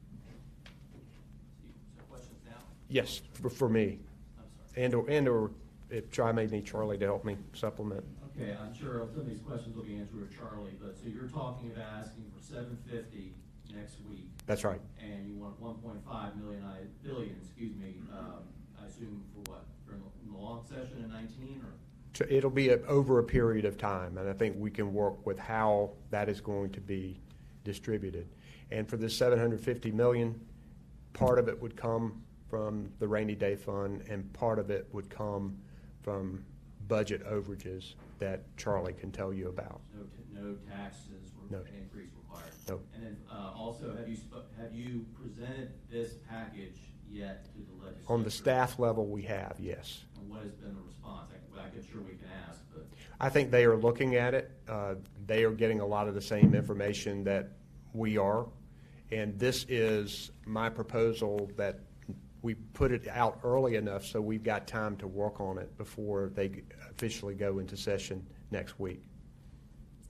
So questions now? Yes, for me. I'm sorry. And or if I may need Charlie to help me supplement. Okay, I'm sure some of these questions will be answered with Charlie, but so you're talking about asking for $750 next week. That's right. And you want 1.5 billion, I assume for what? For in the long session in 19 or? So it'll be over a period of time, and I think we can work with how that is going to be distributed. And for this $750 million, part of it would come from the rainy day fund, and part of it would come from budget overages that Charlie can tell you about. No taxes increase required. No. And then also, have you presented this package yet to the legislature? On the staff level, we have, yes. And what has been the response? I'm sure we can ask, but I think they are looking at it. They are getting a lot of the same information that we are, and this is my proposal that we put it out early enough so we've got time to work on it before they officially go into session next week.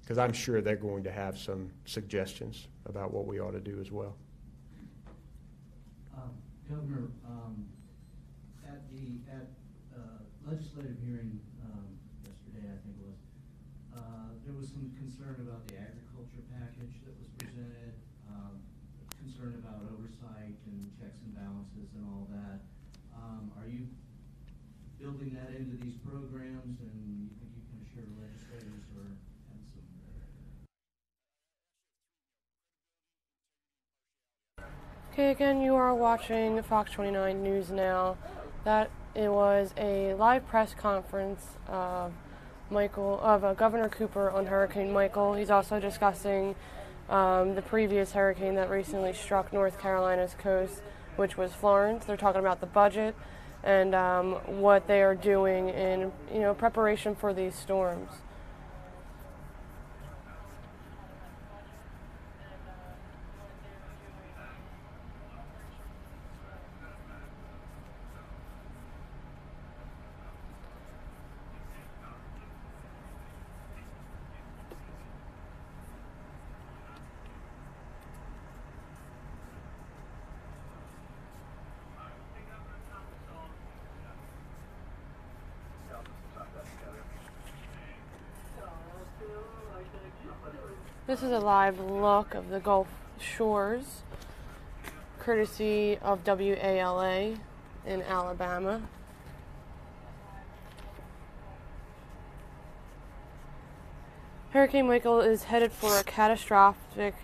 Because I'm sure they're going to have some suggestions about what we ought to do as well. Governor, at the legislative hearing yesterday, I think it was, there was some concern about the agriculture package that was presented, concern about oversight and checks and balances and all that. Are you building that into these programs, and you think you can assure legislators or have some? Okay, again, you are watching Fox 29 News Now. It was a live press conference of Governor Cooper on Hurricane Michael. He's also discussing the previous hurricane that recently struck North Carolina's coast, which was Florence. They're talking about the budget and what they are doing in preparation for these storms. This is a live look of the Gulf Shores, courtesy of WALA in Alabama. Hurricane Michael is headed for a catastrophic,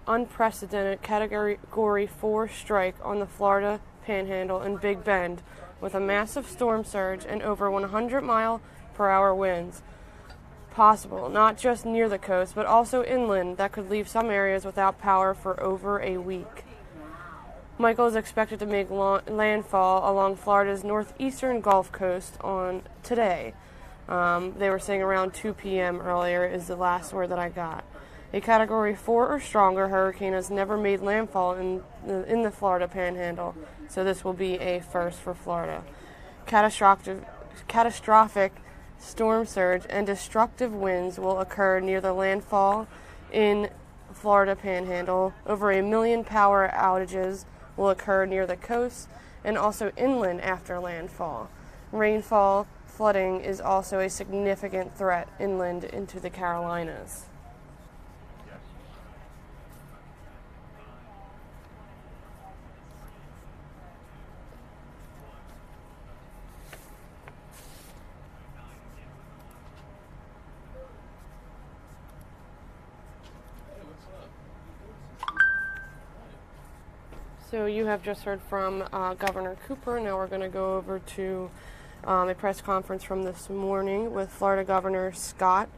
unprecedented Category 4 strike on the Florida Panhandle and Big Bend, with a massive storm surge and over 100-mile-per-hour winds possible, not just near the coast, but also inland, that could leave some areas without power for over a week. Michael is expected to make landfall along Florida's northeastern Gulf Coast on today. They were saying around 2 p.m. earlier is the last word that I got. A Category 4 or stronger hurricane has never made landfall in the Florida Panhandle, so this will be a first for Florida. Catastrophic storm surge and destructive winds will occur near the landfall in Florida Panhandle. Over 1 million power outages will occur near the coast and also inland after landfall. Rainfall flooding is also a significant threat inland into the Carolinas. So you have just heard from Governor Cooper. Now we're going to go over to a press conference from this morning with Florida Governor Scott.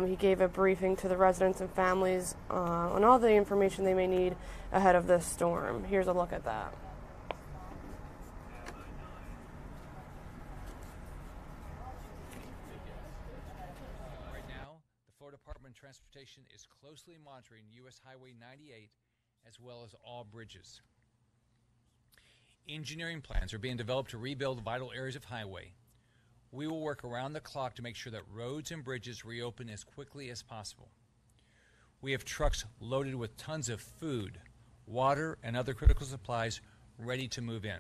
He gave a briefing to the residents and families on all the information they may need ahead of this storm. Here's a look at that. Right now, the Florida Department of Transportation is closely monitoring U.S. Highway 98 as well as all bridges. Engineering plans are being developed to rebuild vital areas of highway. We will work around the clock to make sure that roads and bridges reopen as quickly as possible. We have trucks loaded with tons of food, water, and other critical supplies ready to move in.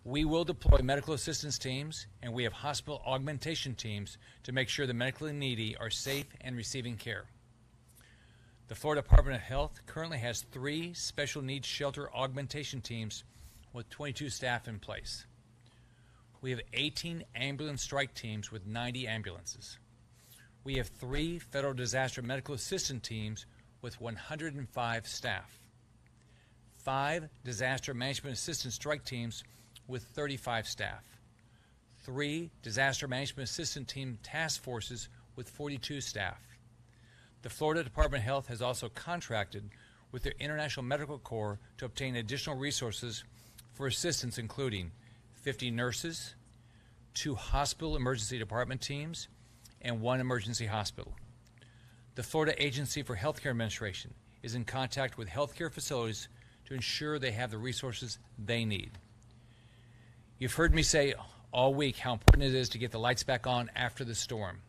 We will deploy medical assistance teams, and we have hospital augmentation teams to make sure the medically needy are safe and receiving care. The Florida Department of Health currently has 3 special needs shelter augmentation teams with 22 staff in place. We have 18 ambulance strike teams with 90 ambulances. We have 3 federal disaster medical assistance teams with 105 staff. 5 disaster management assistance strike teams with 35 staff. 3 disaster management assistance team task forces with 42 staff. The Florida Department of Health has also contracted with the International Medical Corps to obtain additional resources for assistance, including 50 nurses, 2 hospital emergency department teams, and 1 emergency hospital. The Florida Agency for Healthcare Administration is in contact with healthcare facilities to ensure they have the resources they need. You've heard me say all week how important it is to get the lights back on after the storm.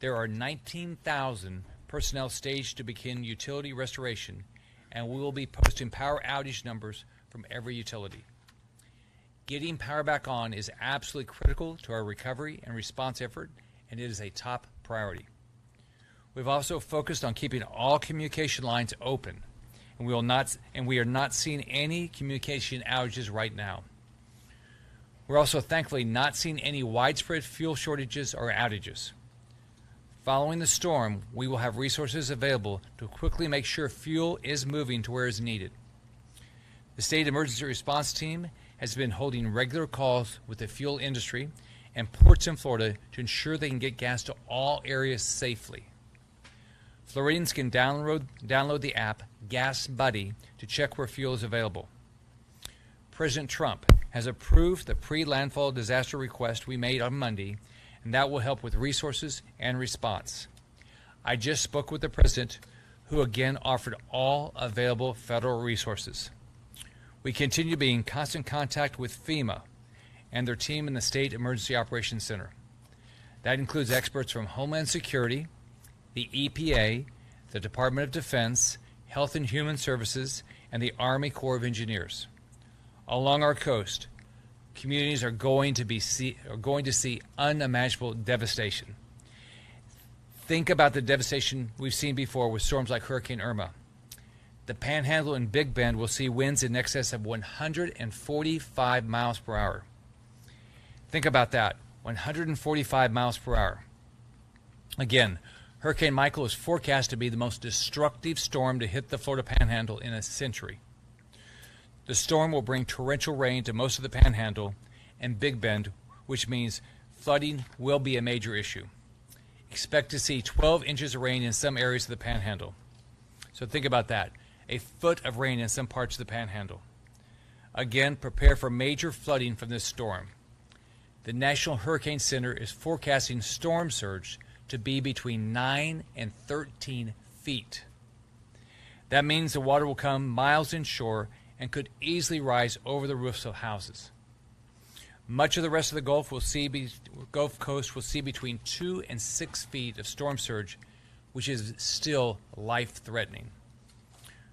There are 19,000 personnel staged to begin utility restoration, and we will be posting power outage numbers from every utility. Getting power back on is absolutely critical to our recovery and response effort, and it is a top priority. We've also focused on keeping all communication lines open, and we are not seeing any communication outages right now. We're also thankfully not seeing any widespread fuel shortages or outages. Following the storm, we will have resources available to quickly make sure fuel is moving to where it's needed. The State Emergency Response Team has been holding regular calls with the fuel industry and ports in Florida to ensure they can get gas to all areas safely. Floridians can download the app Gas Buddy to check where fuel is available. President Trump has approved the pre-landfall disaster request we made on Monday, and that will help with resources and response. I just spoke with the President, who again offered all available federal resources. We continue to be in constant contact with FEMA and their team in the State Emergency Operations Center. That includes experts from Homeland Security, the EPA, the Department of Defense, Health and Human Services, and the Army Corps of Engineers. Along our coast, communities are going to see unimaginable devastation. Think about the devastation we've seen before with storms like Hurricane Irma. The Panhandle and Big Bend will see winds in excess of 145 miles per hour. Think about that, 145 miles per hour. Again, Hurricane Michael is forecast to be the most destructive storm to hit the Florida Panhandle in a century. The storm will bring torrential rain to most of the Panhandle and Big Bend, which means flooding will be a major issue. Expect to see 12 inches of rain in some areas of the Panhandle. So think about that, a foot of rain in some parts of the Panhandle. Again, prepare for major flooding from this storm. The National Hurricane Center is forecasting storm surge to be between 9 and 13 feet. That means the water will come miles inshore and could easily rise over the roofs of houses. Much of the rest of the Gulf Coast will see between 2 and 6 feet of storm surge, which is still life-threatening.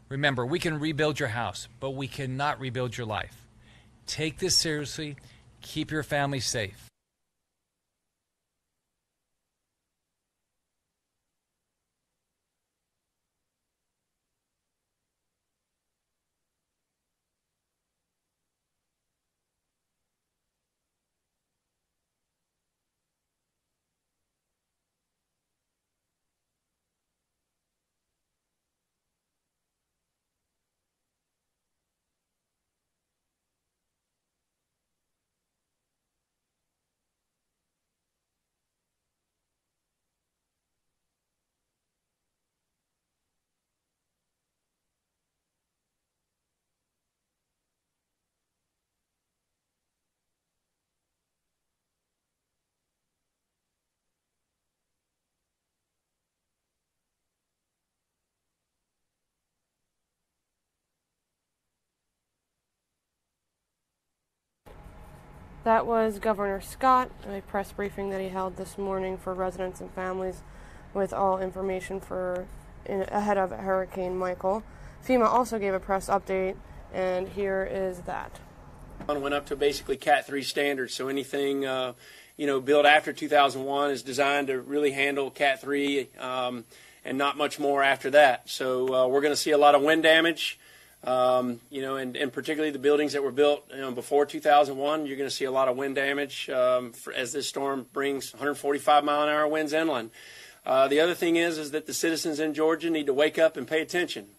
Remember, we can rebuild your house, but we cannot rebuild your life. Take this seriously. Keep your family safe. That was Governor Scott, a press briefing that he held this morning for residents and families with all information ahead of Hurricane Michael. FEMA also gave a press update, and here is that. Went up to basically Cat 3 standards, so anything built after 2001 is designed to really handle Cat 3 and not much more after that. So we're going to see a lot of wind damage. And particularly the buildings that were built before 2001, you're going to see a lot of wind damage as this storm brings 145-mile-an-hour winds inland. The other thing is that the citizens in Georgia need to wake up and pay attention.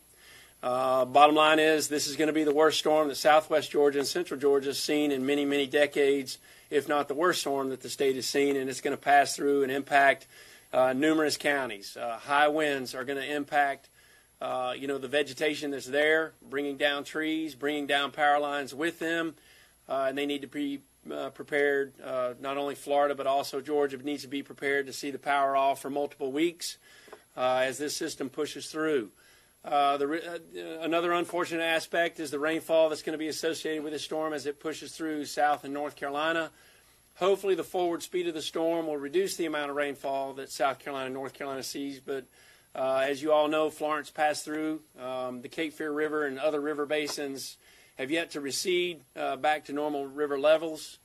Bottom line is this is going to be the worst storm that southwest Georgia and central Georgia has seen in many, many decades, if not the worst storm that the state has seen, and it's going to pass through and impact numerous counties. High winds are going to impact the vegetation that's there, bringing down trees, bringing down power lines with them, and they need to be prepared. Not only Florida, but also Georgia needs to be prepared to see the power off for multiple weeks as this system pushes through. Another unfortunate aspect is the rainfall that's going to be associated with this storm as it pushes through South and North Carolina. Hopefully the forward speed of the storm will reduce the amount of rainfall that South Carolina and North Carolina sees, but as you all know, Florence passed through. The Cape Fear River and other river basins have yet to recede back to normal river levels,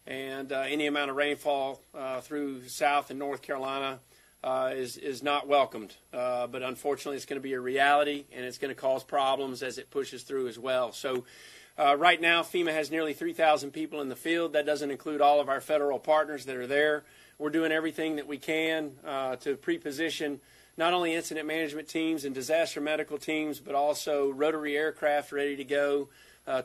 and any amount of rainfall through South and North Carolina is not welcomed. But unfortunately, it's going to be a reality, and it's going to cause problems as it pushes through as well. So right now, FEMA has nearly 3,000 people in the field. That doesn't include all of our federal partners that are there. We're doing everything that we can to pre-position not only incident management teams and disaster medical teams, but also rotary aircraft ready to go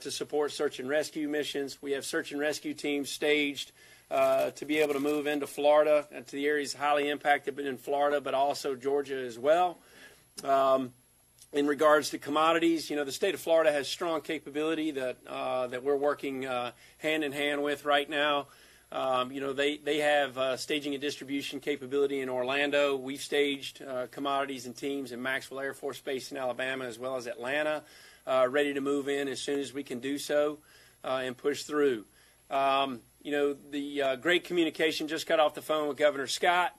to support search and rescue missions. We have search and rescue teams staged to be able to move into Florida and to the areas highly impacted in Florida, but also Georgia as well. In regards to commodities, the state of Florida has strong capability that we're working hand in hand with right now. They have staging and distribution capability in Orlando. We've staged commodities and teams in Maxwell Air Force Base in Alabama as well as Atlanta, ready to move in as soon as we can do so and push through. The great communication, just got off the phone with Governor Scott.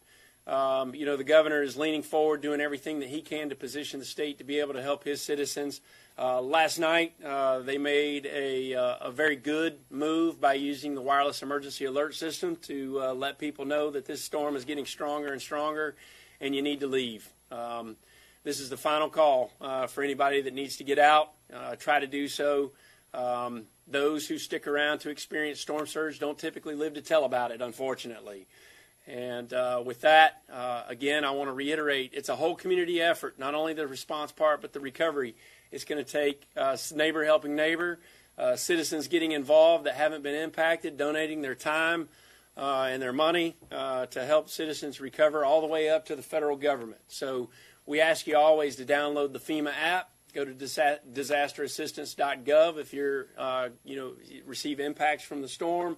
The governor is leaning forward, doing everything that he can to position the state to be able to help his citizens. Last night, they made a very good move by using the wireless emergency alert system to let people know that this storm is getting stronger and stronger, and you need to leave. This is the final call for anybody that needs to get out. Try to do so. Those who stick around to experience storm surge don't typically live to tell about it, unfortunately. And with that, again, I want to reiterate, it's a whole community effort, not only the response part, but the recovery. It's going to take neighbor helping neighbor, citizens getting involved that haven't been impacted, donating their time and their money to help citizens recover all the way up to the federal government. So we ask you always to download the FEMA app. Go to disasterassistance.gov if you're, receive impacts from the storm.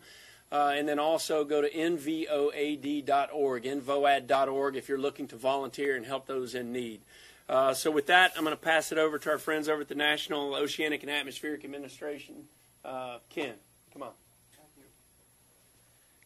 And then also go to nvoad.org, nvoad.org, if you're looking to volunteer and help those in need. So with that, I'm going to pass it over to our friends over at the National Oceanic and Atmospheric Administration. Ken, come on.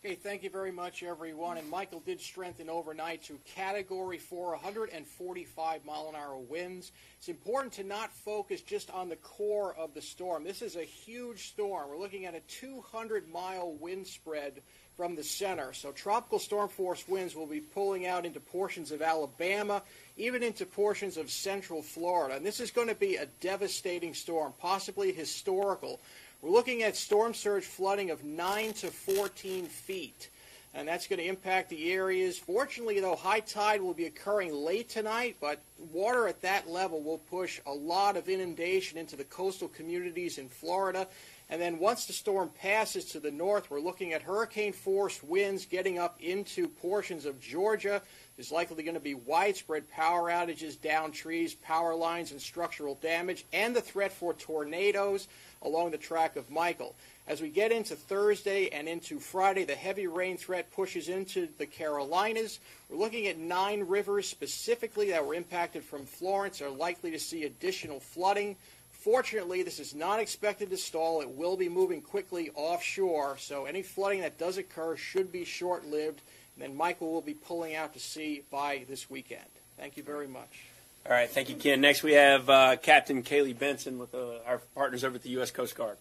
Okay, thank you very much, everyone. And Michael did strengthen overnight to Category 4, 145-mile-an-hour winds. It's important to not focus just on the core of the storm. This is a huge storm. We're looking at a 200-mile wind spread from the center. So tropical storm force winds will be pulling out into portions of Alabama, even into portions of central Florida. And this is going to be a devastating storm, possibly historical. We're looking at storm surge flooding of 9 to 14 feet, and that's going to impact the areas. Fortunately, though, high tide will be occurring late tonight, but water at that level will push a lot of inundation into the coastal communities in Florida. And then once the storm passes to the north, we're looking at hurricane-force winds getting up into portions of Georgia. There's likely going to be widespread power outages, downed trees, power lines, and structural damage, and the threat for tornadoes along the track of Michael. As we get into Thursday and into Friday, the heavy rain threat pushes into the Carolinas. We're looking at 9 rivers specifically that were impacted from Florence are likely to see additional flooding. Fortunately, this is not expected to stall. It will be moving quickly offshore, so any flooding that does occur should be short-lived, and then Michael will be pulling out to sea by this weekend. Thank you very much. All right, thank you, Ken. Next we have Captain Kaylee Benson with our partners over at the U.S. Coast Guard.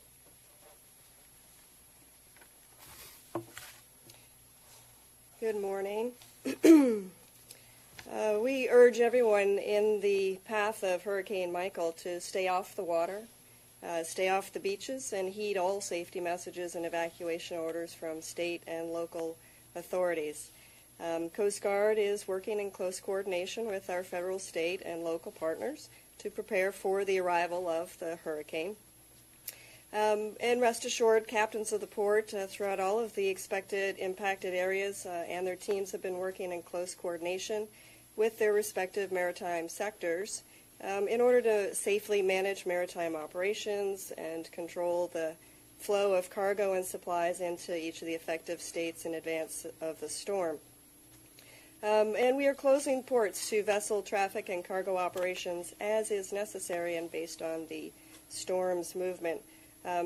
Good morning. We urge everyone in the path of Hurricane Michael to stay off the water, stay off the beaches, and heed all safety messages and evacuation orders from state and local authorities. Coast Guard is working in close coordination with our federal, state, and local partners to prepare for the arrival of the hurricane. And rest assured, captains of the port throughout all of the expected impacted areas and their teams have been working in close coordination with their respective maritime sectors in order to safely manage maritime operations and control the flow of cargo and supplies into each of the affected states in advance of the storm. And we are closing ports to vessel traffic and cargo operations as is necessary and based on the storm's movement.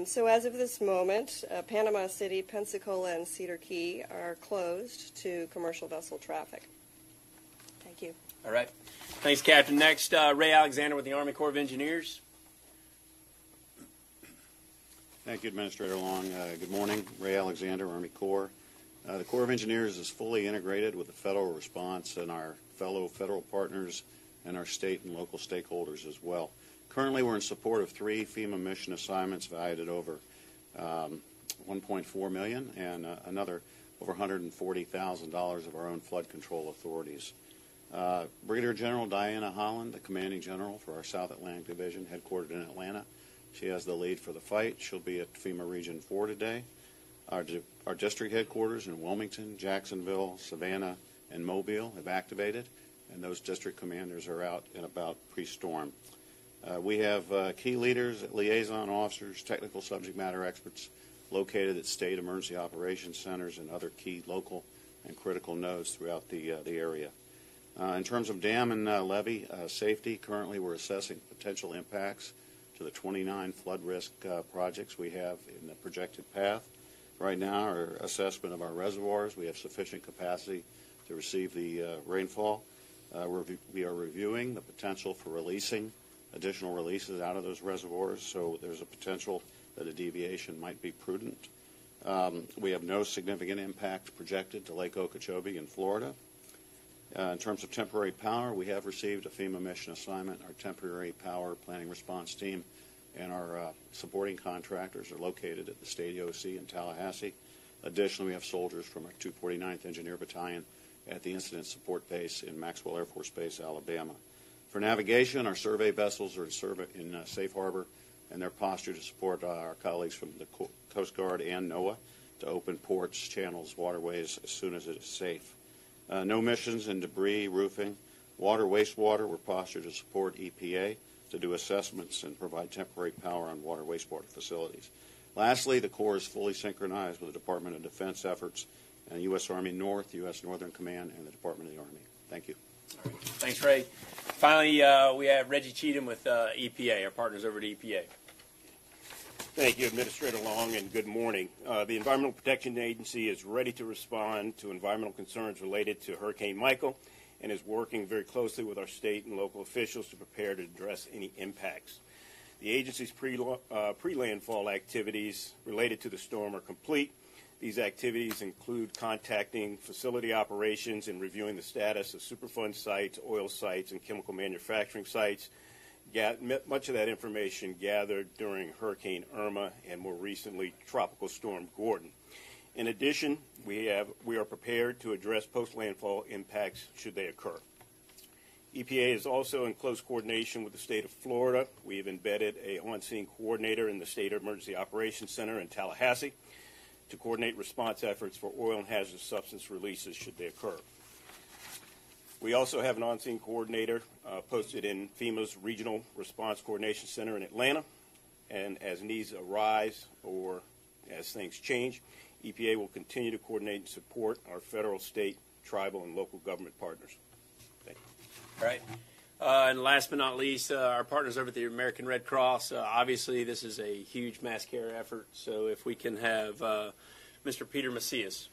So as of this moment, Panama City, Pensacola, and Cedar Key are closed to commercial vessel traffic. Thank you. All right. Thanks, Captain. Next, Ray Alexander with the Army Corps of Engineers. Thank you, Administrator Long. Good morning. Ray Alexander, Army Corps. The Corps of Engineers is fully integrated with the federal response and our fellow federal partners and our state and local stakeholders as well. Currently, we're in support of 3 FEMA mission assignments valued at over $1.4 million and another over $140,000 of our own flood control authorities. Brigadier General Diana Holland, the Commanding General for our South Atlantic Division, headquartered in Atlanta. She has the lead for the fight. She'll be at FEMA Region 4 today. Our district headquarters in Wilmington, Jacksonville, Savannah, and Mobile have activated, and those district commanders are out and about pre-storm. We have key leaders, liaison officers, technical subject matter experts located at state emergency operations centers and other key local and critical nodes throughout the area. In terms of dam and levee safety, currently we're assessing potential impacts to the 29 flood risk projects we have in the projected path. Right now, our assessment of our reservoirs, we have sufficient capacity to receive the rainfall. We are reviewing the potential for releasing additional releases out of those reservoirs, so there's a potential that a deviation might be prudent. We have no significant impact projected to Lake Okeechobee in Florida. In terms of temporary power, we have received a FEMA mission assignment. Our temporary power planning response team and our supporting contractors are located at the State EOC in Tallahassee. Additionally, we have soldiers from our 249th Engineer Battalion at the Incident Support Base in Maxwell Air Force Base, Alabama. For navigation, our survey vessels are in safe harbor, and they're postured to support our colleagues from the Coast Guard and NOAA to open ports, channels, waterways as soon as it is safe. No missions in debris, roofing, water, wastewater. We're postured to support EPA to do assessments and provide temporary power on water, wastewater facilities. Lastly, the Corps is fully synchronized with the Department of Defense efforts and U.S. Army North, U.S. Northern Command, and the Department of the Army. Thank you. All right. Thanks, Ray. Finally, we have Reggie Cheatham with EPA, our partners over at EPA. Thank you, Administrator Long, and good morning. The Environmental Protection Agency is ready to respond to environmental concerns related to Hurricane Michael and is working very closely with our state and local officials to prepare to address any impacts. The agency's pre-landfall activities related to the storm are complete. These activities include contacting facility operations and reviewing the status of Superfund sites, oil sites, and chemical manufacturing sites. Much of that information gathered during Hurricane Irma and more recently Tropical Storm Gordon. In addition, we are prepared to address post-landfall impacts should they occur. EPA is also in close coordination with the state of Florida. We have embedded an on-scene coordinator in the State Emergency Operations Center in Tallahassee to coordinate response efforts for oil and hazardous substance releases should they occur. We also have an on-scene coordinator posted in FEMA's Regional Response Coordination Center in Atlanta. And as needs arise or as things change, EPA will continue to coordinate and support our federal, state, tribal, and local government partners. Thank you. All right. And last but not least, our partners over at the American Red Cross. Obviously, this is a huge mass care effort. So if we can have Mr. Peter Macias.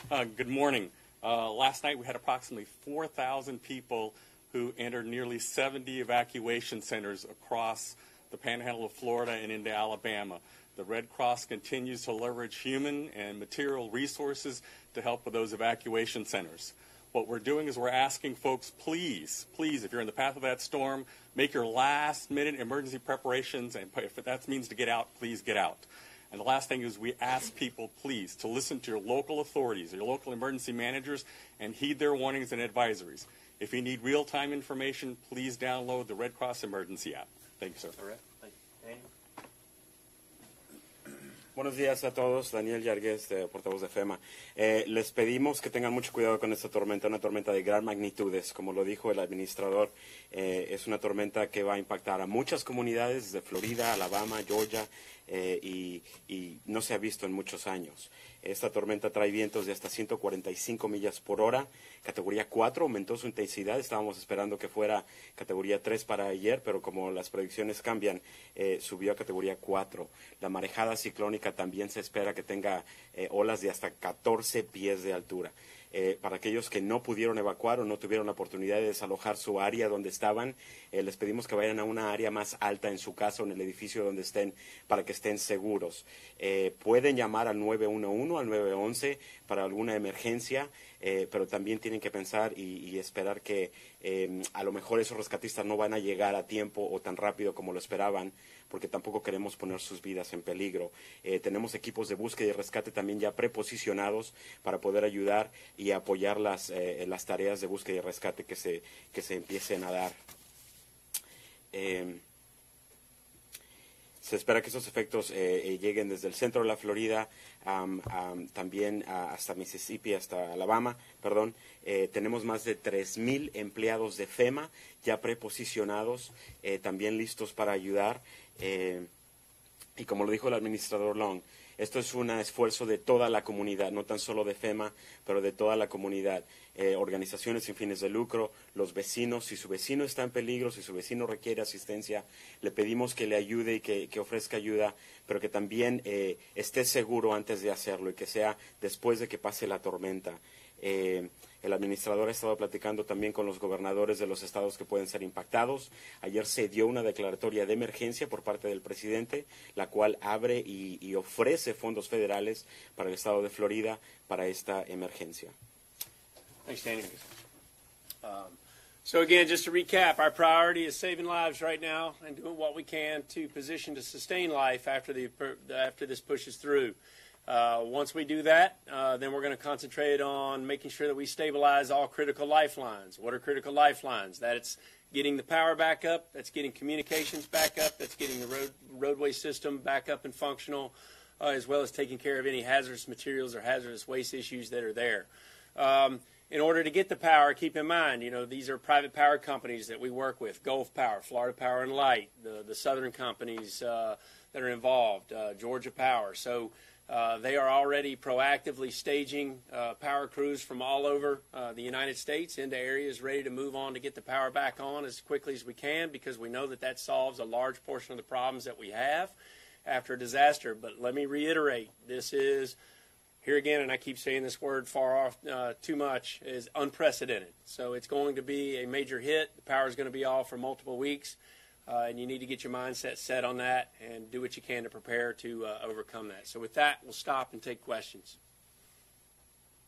Good morning. Last night we had approximately 4,000 people who entered nearly 70 evacuation centers across the panhandle of Florida and into Alabama. The Red Cross continues to leverage human and material resources to help with those evacuation centers. What we're doing is we're asking folks, please, if you're in the path of that storm, make your last-minute emergency preparations, and if that means to get out, please get out. And the last thing is we ask people, please, to listen to your local authorities, your local emergency managers, and heed their warnings and advisories. If you need real-time information, please download the Red Cross Emergency app. Thank you, sir. All right. Thank you. Buenos días a todos, Daniel Yarguez, portavoz de FEMA. Les pedimos que tengan mucho cuidado con esta tormenta, una tormenta de gran magnitudes. Como lo dijo el administrador, es una tormenta que va a impactar a muchas comunidades, desde Florida, Alabama, Georgia, y no se ha visto en muchos años. Esta tormenta trae vientos de hasta 145 millas por hora, categoría 4, aumentó su intensidad, estábamos esperando que fuera categoría 3 para ayer, pero como las predicciones cambian, subió a categoría 4. La marejada ciclónica también se espera que tenga olas de hasta 14 pies de altura. Para aquellos que no pudieron evacuar o no tuvieron la oportunidad de desalojar su área donde estaban, les pedimos que vayan a una área más alta en su casa o en el edificio donde estén para que estén seguros. Pueden llamar al 911, al 911 para alguna emergencia, pero también tienen que pensar y esperar que a lo mejor esos rescatistas no van a llegar a tiempo o tan rápido como lo esperaban, porque tampoco queremos poner sus vidas en peligro. Tenemos equipos de búsqueda y rescate también ya preposicionados para poder ayudar y apoyar las tareas de búsqueda y rescate que se empiecen a dar. Se espera que esos efectos lleguen desde el centro de la Florida, también hasta Mississippi, hasta Alabama, perdón. Tenemos más de 3,000 empleados de FEMA ya preposicionados, también listos para ayudar. Y como lo dijo el administrador Long, esto es un esfuerzo de toda la comunidad, no tan solo de FEMA, pero de toda la comunidad. Organizaciones sin fines de lucro, los vecinos, si su vecino está en peligro, si su vecino requiere asistencia, le pedimos que le ayude y que ofrezca ayuda, pero que también esté seguro antes de hacerlo y que sea después de que pase la tormenta. El administrador ha estado platicando también con los gobernadores de los estados que pueden ser impactados. Ayer se dio una declaratoria de emergencia por parte del presidente, la cual abre y ofrece fondos federales para el estado de Florida para esta emergencia. Thanks, Daniel. So again, just to recap, our priority is saving lives right now and doing what we can to position to sustain life after this pushes through. Once we do that, then we're going to concentrate on making sure that we stabilize all critical lifelines. What are critical lifelines? That's getting the power back up, that's getting communications back up, that's getting the roadway system back up and functional, as well as taking care of any hazardous materials or hazardous waste issues that are there. In order to get the power, keep in mind, these are private power companies that we work with, Gulf Power, Florida Power and Light, the southern companies that are involved, Georgia Power. So they are already proactively staging power crews from all over the United States into areas ready to move on to get the power back on as quickly as we can, because we know that solves a large portion of the problems that we have after a disaster. But let me reiterate, this is, here again, and I keep saying this word far off too much, is unprecedented. So it's going to be a major hit. The power is going to be off for multiple weeks. And you need to get your mindset set on that and do what you can to prepare to overcome that. So with that, we'll stop and take questions.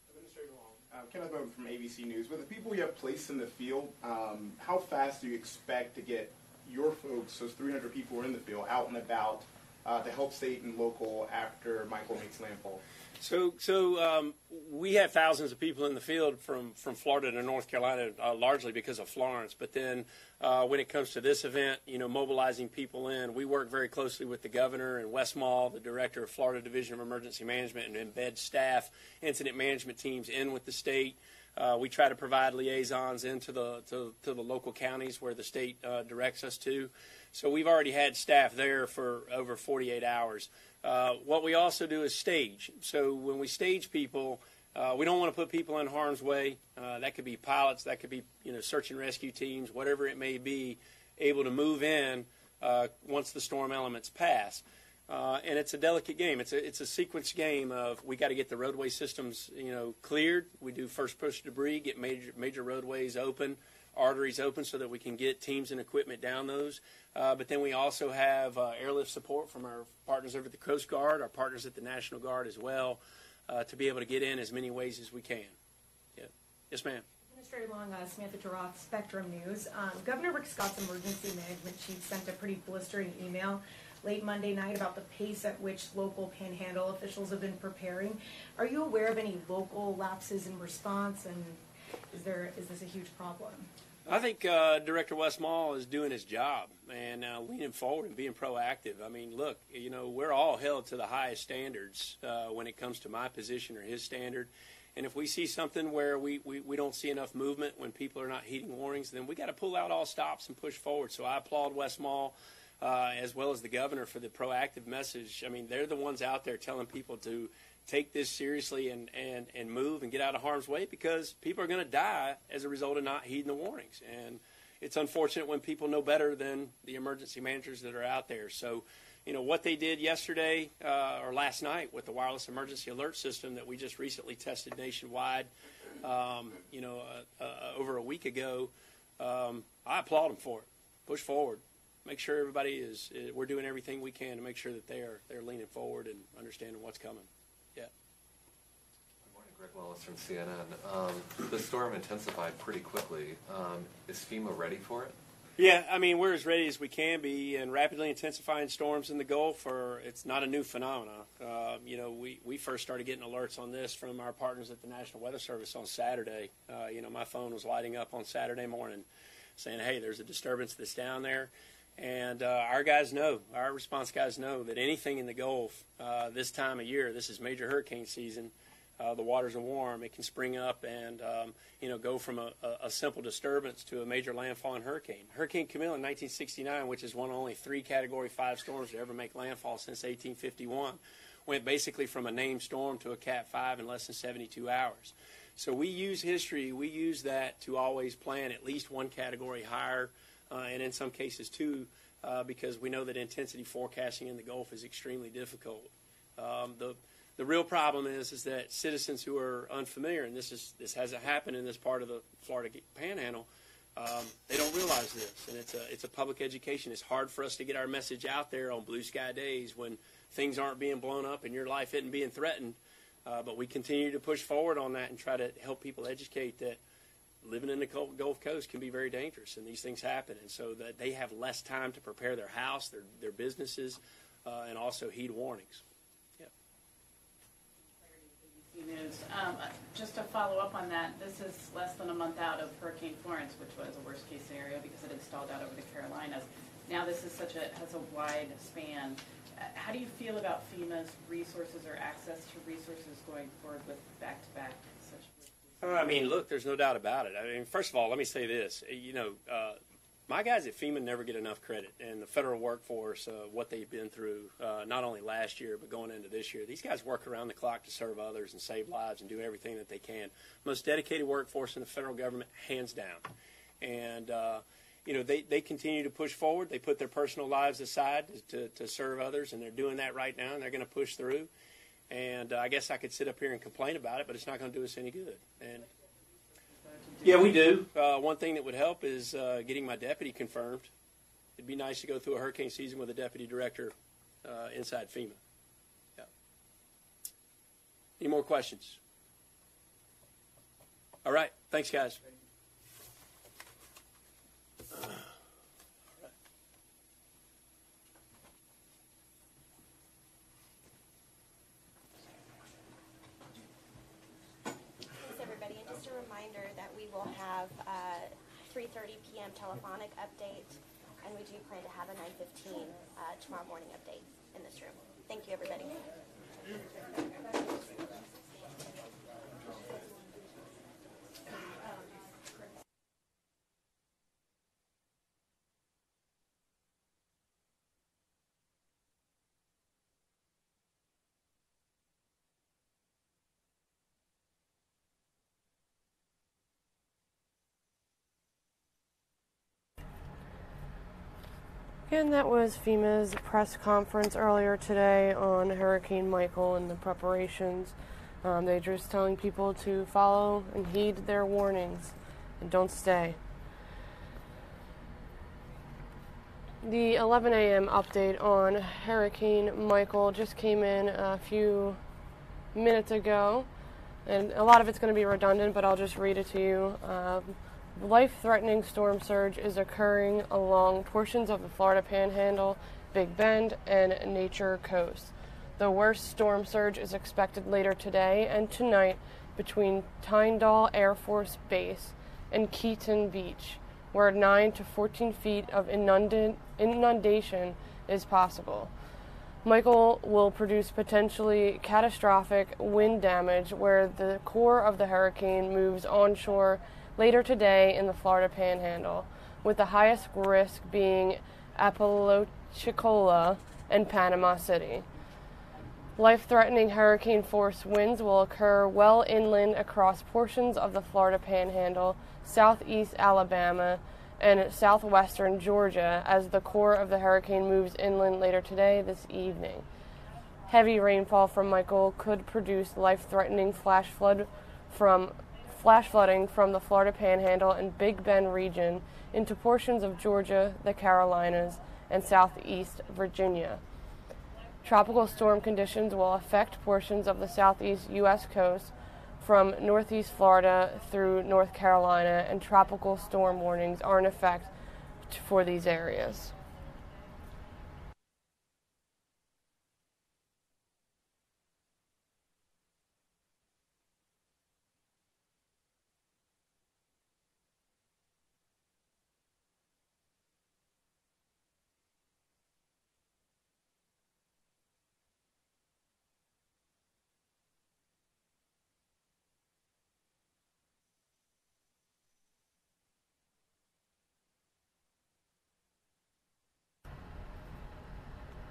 Administrator Long, Kenneth Bowman from ABC News. With the people you have placed in the field, how fast do you expect to get your folks, those 300 people who are in the field, out and about to help state and local after Michael makes landfall? So we have thousands of people in the field from Florida to North Carolina, largely because of Florence. But then when it comes to this event, mobilizing people in, we work very closely with the governor and Wes Mall, the director of Florida Division of Emergency Management, and embed staff, incident management teams in with the state. We try to provide liaisons into the local counties where the state directs us to. So we've already had staff there for over 48 hours. What we also do is stage. So when we stage people, We don't want to put people in harm's way. That could be pilots, that could be search and rescue teams, whatever it may be, able to move in once the storm elements pass. And it's a delicate game. It's a sequence game of we got to get the roadway systems cleared. We do first push debris, get major roadways open, arteries open, so that we can get teams and equipment down those. But then we also have airlift support from our partners over at the Coast Guard, our partners at the National Guard as well, to be able to get in as many ways as we can. Yeah. Yes, ma'am. Administrator Long, Samantha Giroth, Spectrum News. Governor Rick Scott's emergency management chief sent a pretty blistering email late Monday night about the pace at which local Panhandle officials have been preparing. Are you aware of any local lapses in response, and is this a huge problem? I think Director Westmall is doing his job and leaning forward and being proactive. I mean, look, we're all held to the highest standards when it comes to my position or his standard. And if we see something where we don't see enough movement when people are not heeding warnings, then we got to pull out all stops and push forward. So I applaud Westmall as well as the governor for the proactive message. I mean, they're the ones out there telling people to take this seriously and move and get out of harm's way, because people are going to die as a result of not heeding the warnings. And it's unfortunate when people know better than the emergency managers that are out there. So, what they did yesterday or last night with the wireless emergency alert system that we just recently tested nationwide, over a week ago, I applaud them for it. Push forward. Make sure everybody we're doing everything we can to make sure that they're leaning forward and understanding what's coming. Yeah. Good morning, Greg Wallace from CNN. The storm intensified pretty quickly. Is FEMA ready for it? Yeah, I mean, we're as ready as we can be, and rapidly intensifying storms in the Gulf it's not a new phenomenon. We first started getting alerts on this from our partners at the National Weather Service on Saturday. My phone was lighting up on Saturday morning saying, hey, there's a disturbance that's down there. And our response guys know that anything in the Gulf this time of year, this is major hurricane season, the waters are warm, it can spring up and go from a simple disturbance to a major landfalling hurricane. Hurricane Camille in 1969, which is one of only 3 Category 5 storms to ever make landfall since 1851, went basically from a named storm to a Cat 5 in less than 72 hours. So we use history, we use that to always plan at least 1 category higher, and in some cases 2, because we know that intensity forecasting in the Gulf is extremely difficult. The real problem is that citizens who are unfamiliar, and this hasn't happened in this part of the Florida Panhandle, they don't realize this, and it's a public education. It's hard for us to get our message out there on blue sky days when things aren't being blown up and your life isn't being threatened. But we continue to push forward on that and try to help people educate that living in the Gulf Coast can be very dangerous, and these things happen, and so that they have less time to prepare their house, their businesses, and also heed warnings. News. Just to follow up on that, this is less than a month out of Hurricane Florence, which was a worst-case scenario because it had stalled out over the Carolinas. Now this is has a wide span. How do you feel about FEMA's resources or access to resources going forward with back-to-back such? I mean, look, there's no doubt about it. I mean, first of all, let me say this. My guys at FEMA never get enough credit, and the federal workforce, what they've been through, not only last year but going into this year. These guys work around the clock to serve others and save lives and do everything that they can. Most dedicated workforce in the federal government, hands down. And, they continue to push forward. They put their personal lives aside to serve others, and they're doing that right now, and they're going to push through. And I guess I could sit up here and complain about it, but it's not going to do us any good. And yeah, we do. One thing that would help is getting my deputy confirmed. It'd be nice to go through a hurricane season with a deputy director inside FEMA. Yeah. Any more questions? All right. Thanks, guys. Have 3:30 p.m. telephonic update, and we do plan to have a 9:15 tomorrow morning update in this room. Thank you, everybody. And that was FEMA's press conference earlier today on Hurricane Michael and the preparations. They're just telling people to follow and heed their warnings and don't stay. The 11 a.m. update on Hurricane Michael just came in a few minutes ago, and a lot of it's going to be redundant, but I'll just read it to you. Life-threatening storm surge is occurring along portions of the Florida Panhandle, Big Bend, and Nature Coast. The worst storm surge is expected later today and tonight between Tyndall Air Force Base and Keaton Beach, where 9 to 14 feet of inundation is possible. Michael will produce potentially catastrophic wind damage where the core of the hurricane moves onshore later today in the Florida Panhandle, with the highest risk being Apalachicola and Panama City. Life-threatening hurricane-force winds will occur well inland across portions of the Florida Panhandle, southeast Alabama, and southwestern Georgia as the core of the hurricane moves inland later today this evening. Heavy rainfall from Michael could produce life-threatening flash flooding from the Florida Panhandle and Big Bend region into portions of Georgia, the Carolinas, and southeast Virginia. Tropical storm conditions will affect portions of the southeast U.S. coast from northeast Florida through North Carolina, and tropical storm warnings are in effect for these areas.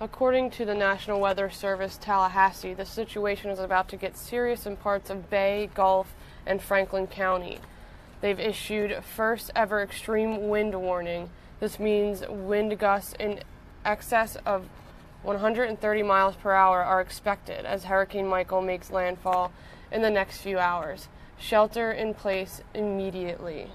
According to the National Weather Service Tallahassee, the situation is about to get serious in parts of Bay, Gulf, and Franklin County. They've issued first ever extreme wind warning. This means wind gusts in excess of 130 miles per hour are expected as Hurricane Michael makes landfall in the next few hours. Shelter in place immediately.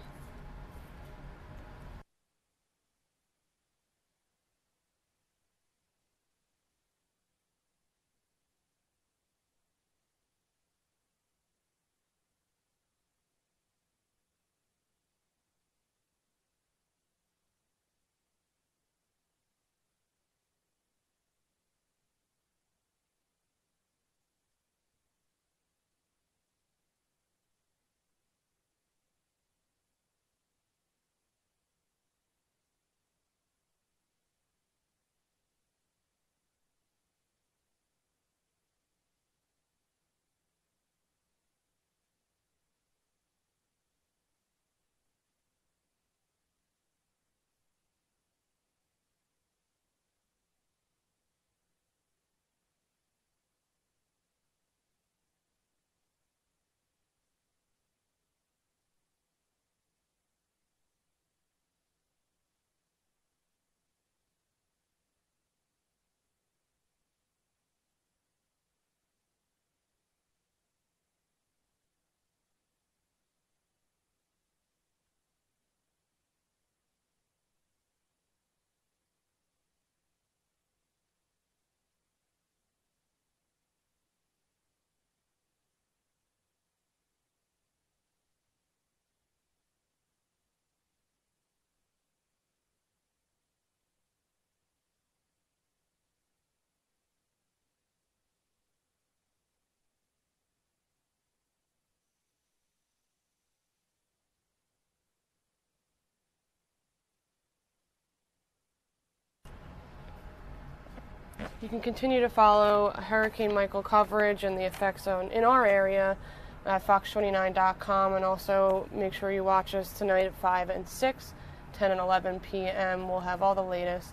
You can continue to follow Hurricane Michael coverage and the effects in our area at fox29.com, and also make sure you watch us tonight at 5 and 6, 10 and 11 p.m. We'll have all the latest.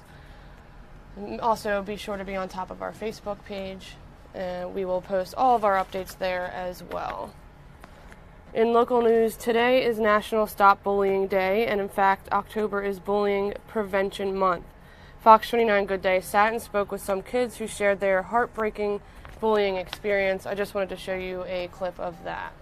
Also, be sure to be on top of our Facebook page. We will post all of our updates there as well. In local news, today is National Stop Bullying Day, and in fact, October is Bullying Prevention Month. Fox 29 Good Day sat and spoke with some kids who shared their heartbreaking bullying experience. I just wanted to show you a clip of that.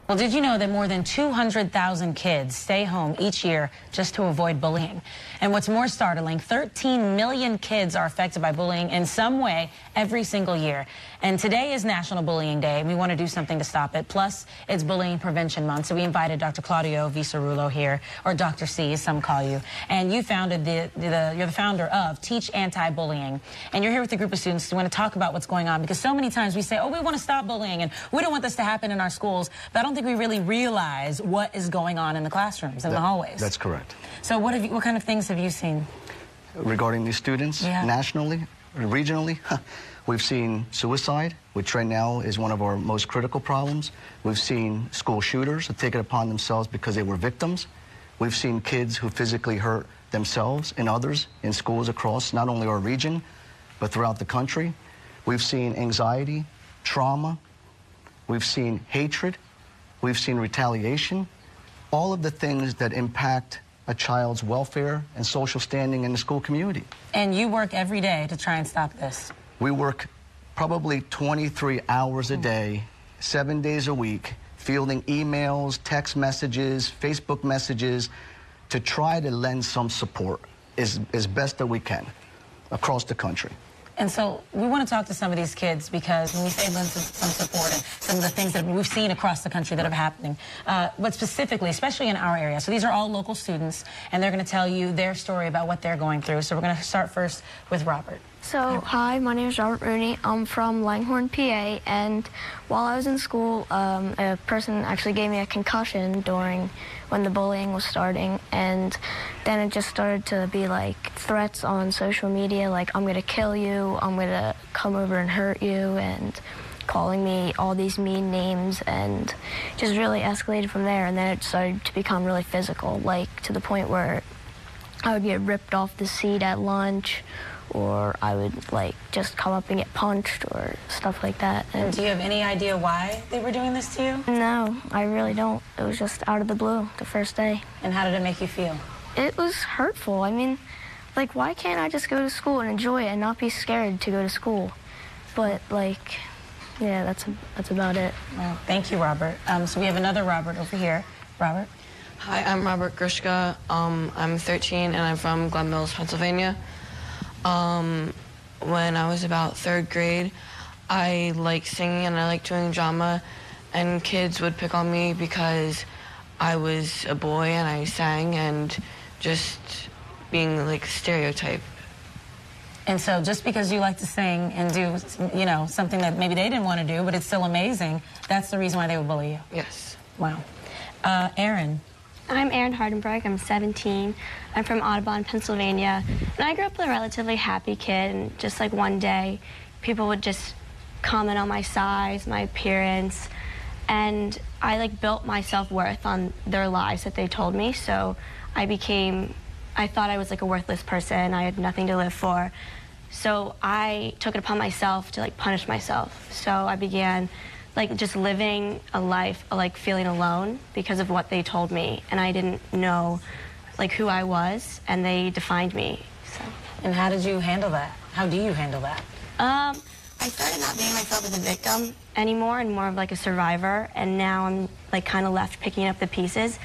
Well, did you know that more than 200,000 kids stay home each year just to avoid bullying? And what's more startling, 13 million kids are affected by bullying in some way every single year. And today is National Bullying Day, and we want to do something to stop it. Plus, it's Bullying Prevention Month, so we invited Dr. Claudio Visarulo here, or Dr. C, as some call you. And you founded you're the founder of Teach Anti-Bullying. And you're here with a group of students who want to talk about what's going on, because so many times we say, oh, we want to stop bullying, and we don't want this to happen in our schools. But I don't think we really realize what is going on in the classrooms, in the hallways. That's correct. So what kind of things have you seen? Regarding these students, nationally, regionally, we've seen suicide, which right now is one of our most critical problems. We've seen school shooters who take it upon themselves because they were victims. We've seen kids who physically hurt themselves and others in schools across not only our region, but throughout the country. We've seen anxiety, trauma. We've seen hatred. We've seen retaliation. All of the things that impact a child's welfare and social standing in the school community. And you work every day to try and stop this. We work probably 23 hours a day, 7 days a week, fielding emails, text messages, Facebook messages, to try to lend some support as best that we can across the country. And so we want to talk to some of these kids, because when we say lend some support and some of the things that we've seen across the country that are happening, but specifically, especially in our area. So these are all local students, and they're going to tell you their story about what they're going through. So we're going to start first with Robert. So, hi, my name is Robert Rooney. I'm from Langhorne, PA, and while I was in school, a person actually gave me a concussion when the bullying was starting, and then it just started to be like threats on social media, like, I'm gonna kill you, I'm gonna come over and hurt you, and calling me all these mean names, and just really escalated from there. And then it started to become really physical, like to the point where I would get ripped off the seat at lunch, or I would like just come up and get punched or stuff like that. And do you have any idea why they were doing this to you? No, I really don't. It was just out of the blue the first day. And how did it make you feel? It was hurtful. I mean, like, why can't I just go to school and enjoy it and not be scared to go to school? But like, yeah, that's about it. Well, thank you, Robert. So we have another Robert over here. Robert? Hi, I'm Robert Grishka. I'm 13 and I'm from Glen Mills, Pennsylvania. When I was about 3rd grade, I liked singing and I liked doing drama, and kids would pick on me because I was a boy and I sang, and just being like a stereotype. And so just because you like to sing and do, you know, something that maybe they didn't want to do, but it's still amazing, that's the reason why they would bully you? Yes. Wow. Erin. I'm Erin Hardenberg. I'm 17. I'm from Audubon, Pennsylvania. And I grew up a relatively happy kid, and just like one day, people would just comment on my size, my appearance, and I like built my self-worth on their lies that they told me. So I thought I was like a worthless person. I had nothing to live for. So I took it upon myself to like punish myself. So I began like just living a life like feeling alone because of what they told me, and I didn't know like who I was, and they defined me. So. And how did you handle that? How do you handle that? I started not being myself as a victim anymore and more of like a survivor, and now I'm like kind of left picking up the pieces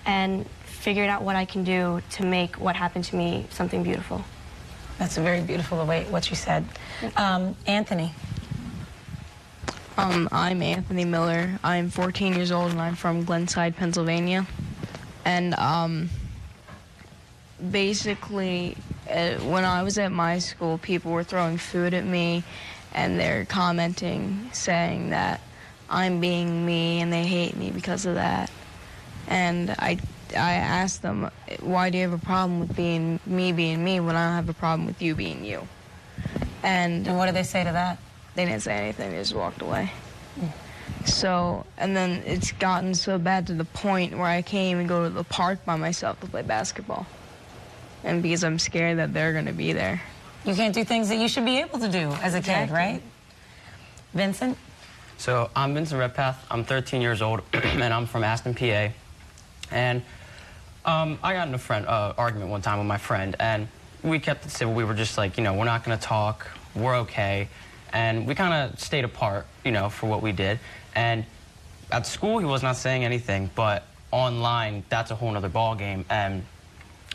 and figuring out what I can do to make what happened to me something beautiful. That's a very beautiful way what you said. Anthony. I'm Anthony Miller. I'm 14 years old and I'm from Glenside, Pennsylvania. And basically, when I was at my school, people were throwing food at me and they're commenting, saying that I'm being me and they hate me because of that. And I asked them, why do you have a problem with being me when I don't have a problem with you being you? And what did they say to that? They didn't say anything, they just walked away. So, and then it's gotten so bad to the point where I can't even go to the park by myself to play basketball. And because I'm scared that they're gonna be there. You can't do things that you should be able to do as a kid, right? Vincent? So I'm Vincent Redpath. I'm 13 years old, and I'm from Aston, PA. And I got in a argument one time with my friend, and we kept it civil. We were just like, you know, we're not going to talk. We're okay. And we kind of stayed apart, you know, for what we did. And at school, he was not saying anything, but online, that's a whole other ballgame. And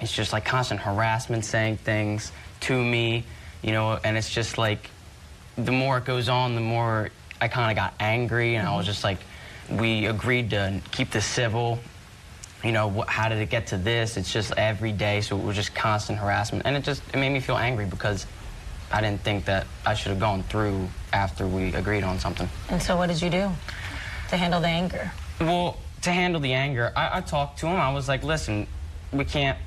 it's just like constant harassment, saying things to me, you know, and it's just like, the more it goes on, the more I kind of got angry, and I was just like, we agreed to keep this civil. You know, how did it get to this? It's just every day, so it was just constant harassment. And it made me feel angry because I didn't think that I should have gone through after we agreed on something. And so what did you do to handle the anger? Well, to handle the anger, I talked to him. I was like, listen, we can't,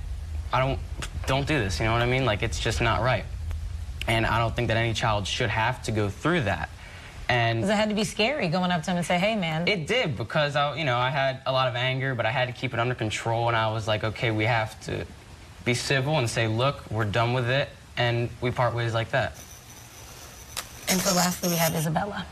don't do this, you know what I mean? Like, it's just not right. And I don't think that any child should have to go through that. And because it had to be scary going up to him and say, hey, man. It did, because you know, I had a lot of anger, but I had to keep it under control, and I was like, okay, we have to be civil and say, look, we're done with it, and we part ways like that. And so lastly, we have Isabella.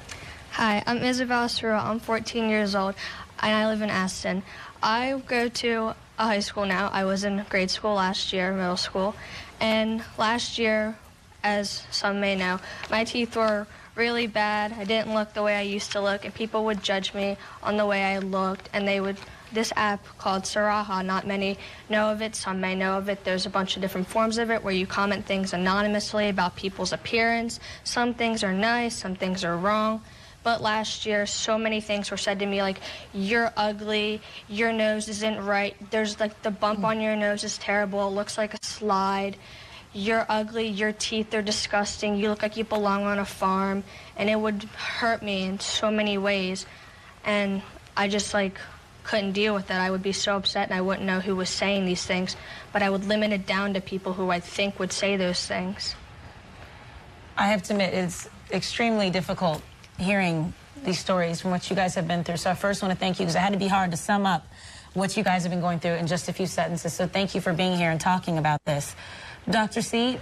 Hi, I'm Isabella Sura. I'm 14 years old, and I live in Aston. I go to a high school now. I was in grade school last year, middle school, and last year, as some may know, my teeth were really bad. I didn't look the way I used to look, and people would judge me on the way I looked, and they would, this app called Saraha, not many know of it, some may know of it. There's a bunch of different forms of it where you comment things anonymously about people's appearance. Some things are nice, some things are wrong. But last year, so many things were said to me, like, you're ugly, your nose isn't right, there's like the bump on your nose is terrible, it looks like a slide. You're ugly, your teeth are disgusting, you look like you belong on a farm, and it would hurt me in so many ways. And I just like couldn't deal with that. I would be so upset, and I wouldn't know who was saying these things, but I would limit it down to people who I think would say those things. I have to admit, it's extremely difficult hearing these stories from what you guys have been through. So I first want to thank you, because it had to be hard to sum up what you guys have been going through in just a few sentences. So thank you for being here and talking about this. Dr. C,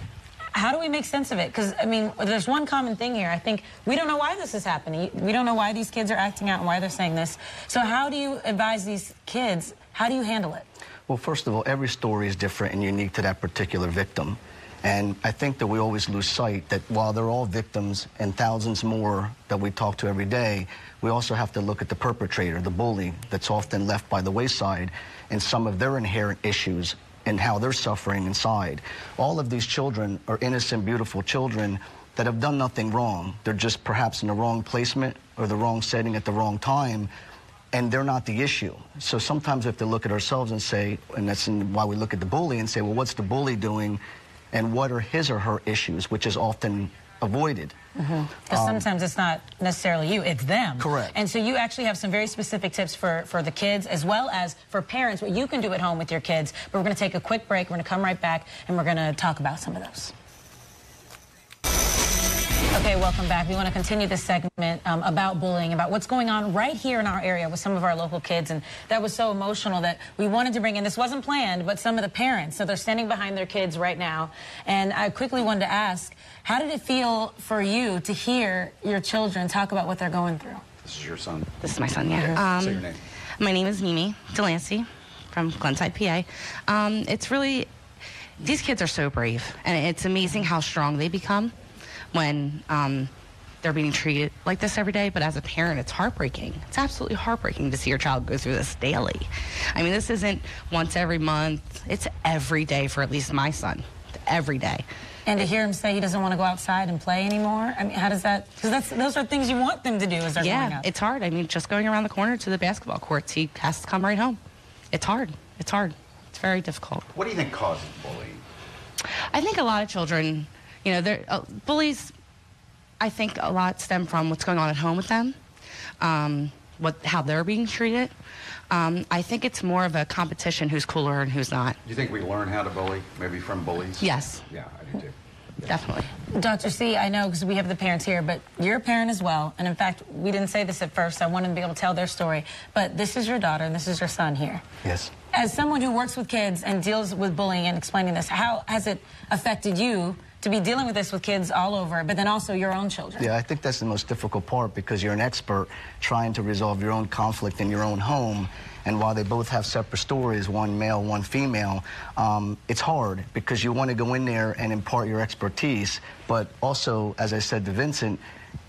how do we make sense of it? Because, I mean, there's one common thing here. I think we don't know why this is happening. We don't know why these kids are acting out and why they're saying this. So how do you advise these kids? How do you handle it? Well, first of all, every story is different and unique to that particular victim. And I think that we always lose sight that while they're all victims and thousands more that we talk to every day, we also have to look at the perpetrator, the bully, that's often left by the wayside, and some of their inherent issues and how they're suffering inside. All of these children are innocent, beautiful children that have done nothing wrong. They're just perhaps in the wrong placement or the wrong setting at the wrong time, and they're not the issue. So sometimes we have to look at ourselves and say, and that's why we look at the bully and say, well, what's the bully doing, and what are his or her issues, which is often avoided. Because sometimes it's not necessarily you, it's them. Correct. And so you actually have some very specific tips for the kids, as well as for parents, what you can do at home with your kids. But we're going to take a quick break. We're going to come right back, and we're going to talk about some of those. Okay, welcome back. We want to continue this segment about bullying, about what's going on right here in our area with some of our local kids. And that was so emotional that we wanted to bring in, this wasn't planned, but some of the parents. So they're standing behind their kids right now. And I quickly wanted to ask, how did it feel for you to hear your children talk about what they're going through? This is your son? This is my son, yeah. Say your name. My name is Mimi Delancey from Glenside, PA. It's really, these kids are so brave, and it's amazing how strong they become when they're being treated like this every day. But as a parent, it's heartbreaking. It's absolutely heartbreaking to see your child go through this daily. I mean, this isn't once every month. It's every day for at least my son, every day. And to hear him say he doesn't want to go outside and play anymore, I mean, how does that, because those are things you want them to do as they're growing up. It's hard. I mean, just going around the corner to the basketball courts, he has to come right home. It's hard. It's hard. It's very difficult. What do you think causes bullying? I think a lot of children, you know, bullies, I think a lot stem from what's going on at home with them, how they're being treated. I think it's more of a competition, who's cooler and who's not. Do you think we learn how to bully, maybe from bullies? Yes. Yeah, I do too. Definitely. Dr. C, I know because we have the parents here, but you're a parent as well. And in fact, we didn't say this at first. I wanted them to be able to tell their story. But this is your daughter and this is your son here. Yes. As someone who works with kids and deals with bullying and explaining this, how has it affected you to be dealing with this with kids all over, but then also your own children? Yeah, I think that's the most difficult part, because you're an expert trying to resolve your own conflict in your own home, And while they both have separate stories, one male, one female, it's hard because you want to go in there and impart your expertise. But also, as I said to Vincent,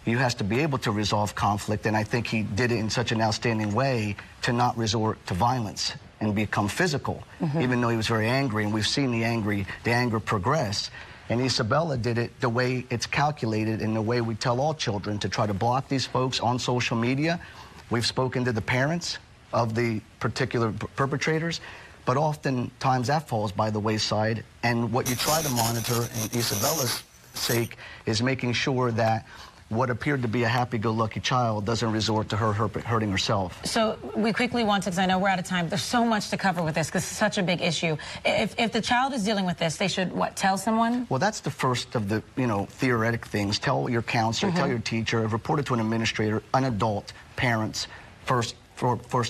you have to be able to resolve conflict, and I think he did it in such an outstanding way to not resort to violence and become physical, even though he was very angry, and we've seen the anger progress. And Isabella did it the way it's calculated and the way we tell all children to try to block these folks on social media. We've spoken to the parents of the particular perpetrators, but oftentimes that falls by the wayside. And what you try to monitor, in Isabella's sake, is making sure that what appeared to be a happy-go-lucky child doesn't resort to her hurting herself. So we quickly want to, because I know we're out of time, there's so much to cover with this because it's such a big issue. If the child is dealing with this, they should, what, tell someone? Well, that's the first of the, theoretic things. Tell your counselor, tell your teacher, report it to an administrator, an adult, parents, first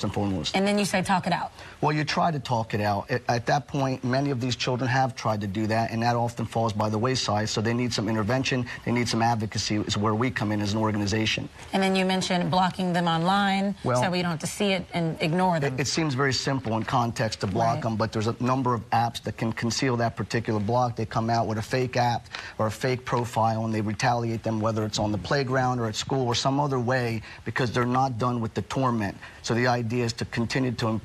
and foremost. And then you say talk it out. Well, you try to talk it out. At that point, many of these children have tried to do that, and that often falls by the wayside, so they need some intervention, they need some advocacy, is where we come in as an organization. And then you mentioned blocking them online, so we don't have to see it and ignore them. It seems very simple in context to block them, but there's a number of apps that can conceal that particular block. They come out with a fake app or a fake profile, and they retaliate them, whether it's on the playground or at school or some other way, because they're not done with the torment. So the idea is to continue to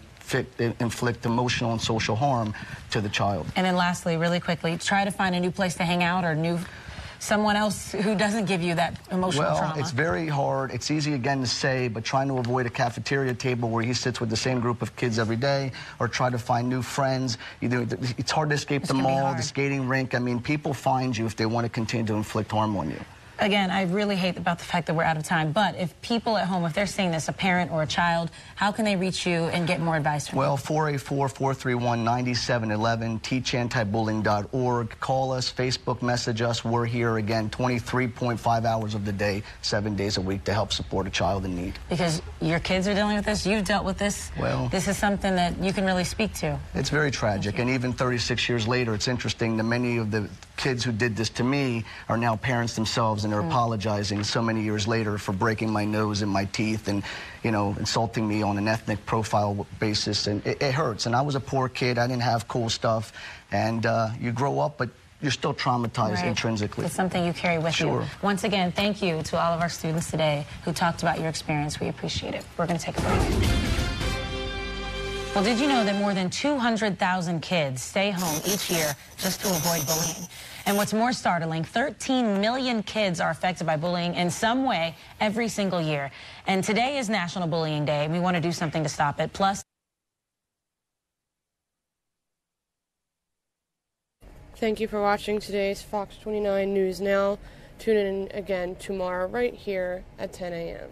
inflict emotional and social harm to the child. And then lastly, really quickly, try to find a new place to hang out or someone else who doesn't give you that emotional trauma. Well, it's very hard. It's easy, again, to say, but trying to avoid a cafeteria table where he sits with the same group of kids every day, or try to find new friends. It's hard to escape the mall, the skating rink. I mean, people find you if they want to continue to inflict harm on you. Again, I really hate about the fact that we're out of time, but if people at home, if they're seeing this, a parent or a child, how can they reach you and get more advice from you? Well, 484-431-9711, teachanti-bullying.org. Call us, Facebook message us. We're here, again, 23.5 hours of the day, 7 days a week to help support a child in need. Because your kids are dealing with this, you've dealt with this. Well, this is something that you can really speak to. It's very tragic, and even 36 years later, it's interesting that many of the kids who did this to me are now parents themselves, and they're apologizing so many years later for breaking my nose and my teeth and, insulting me on an ethnic profile basis. And it hurts. And I was a poor kid. I didn't have cool stuff. And you grow up, but you're still traumatized intrinsically. It's something you carry with you. Once again, thank you to all of our students today who talked about your experience. We appreciate it. We're going to take a break. Well, did you know that more than 200,000 kids stay home each year just to avoid bullying? And what's more startling, 13 million kids are affected by bullying in some way every single year. And today is National Bullying Day, and we want to do something to stop it. Plus, thank you for watching today's Fox 29 News Now. Tune in again tomorrow right here at 10 a.m.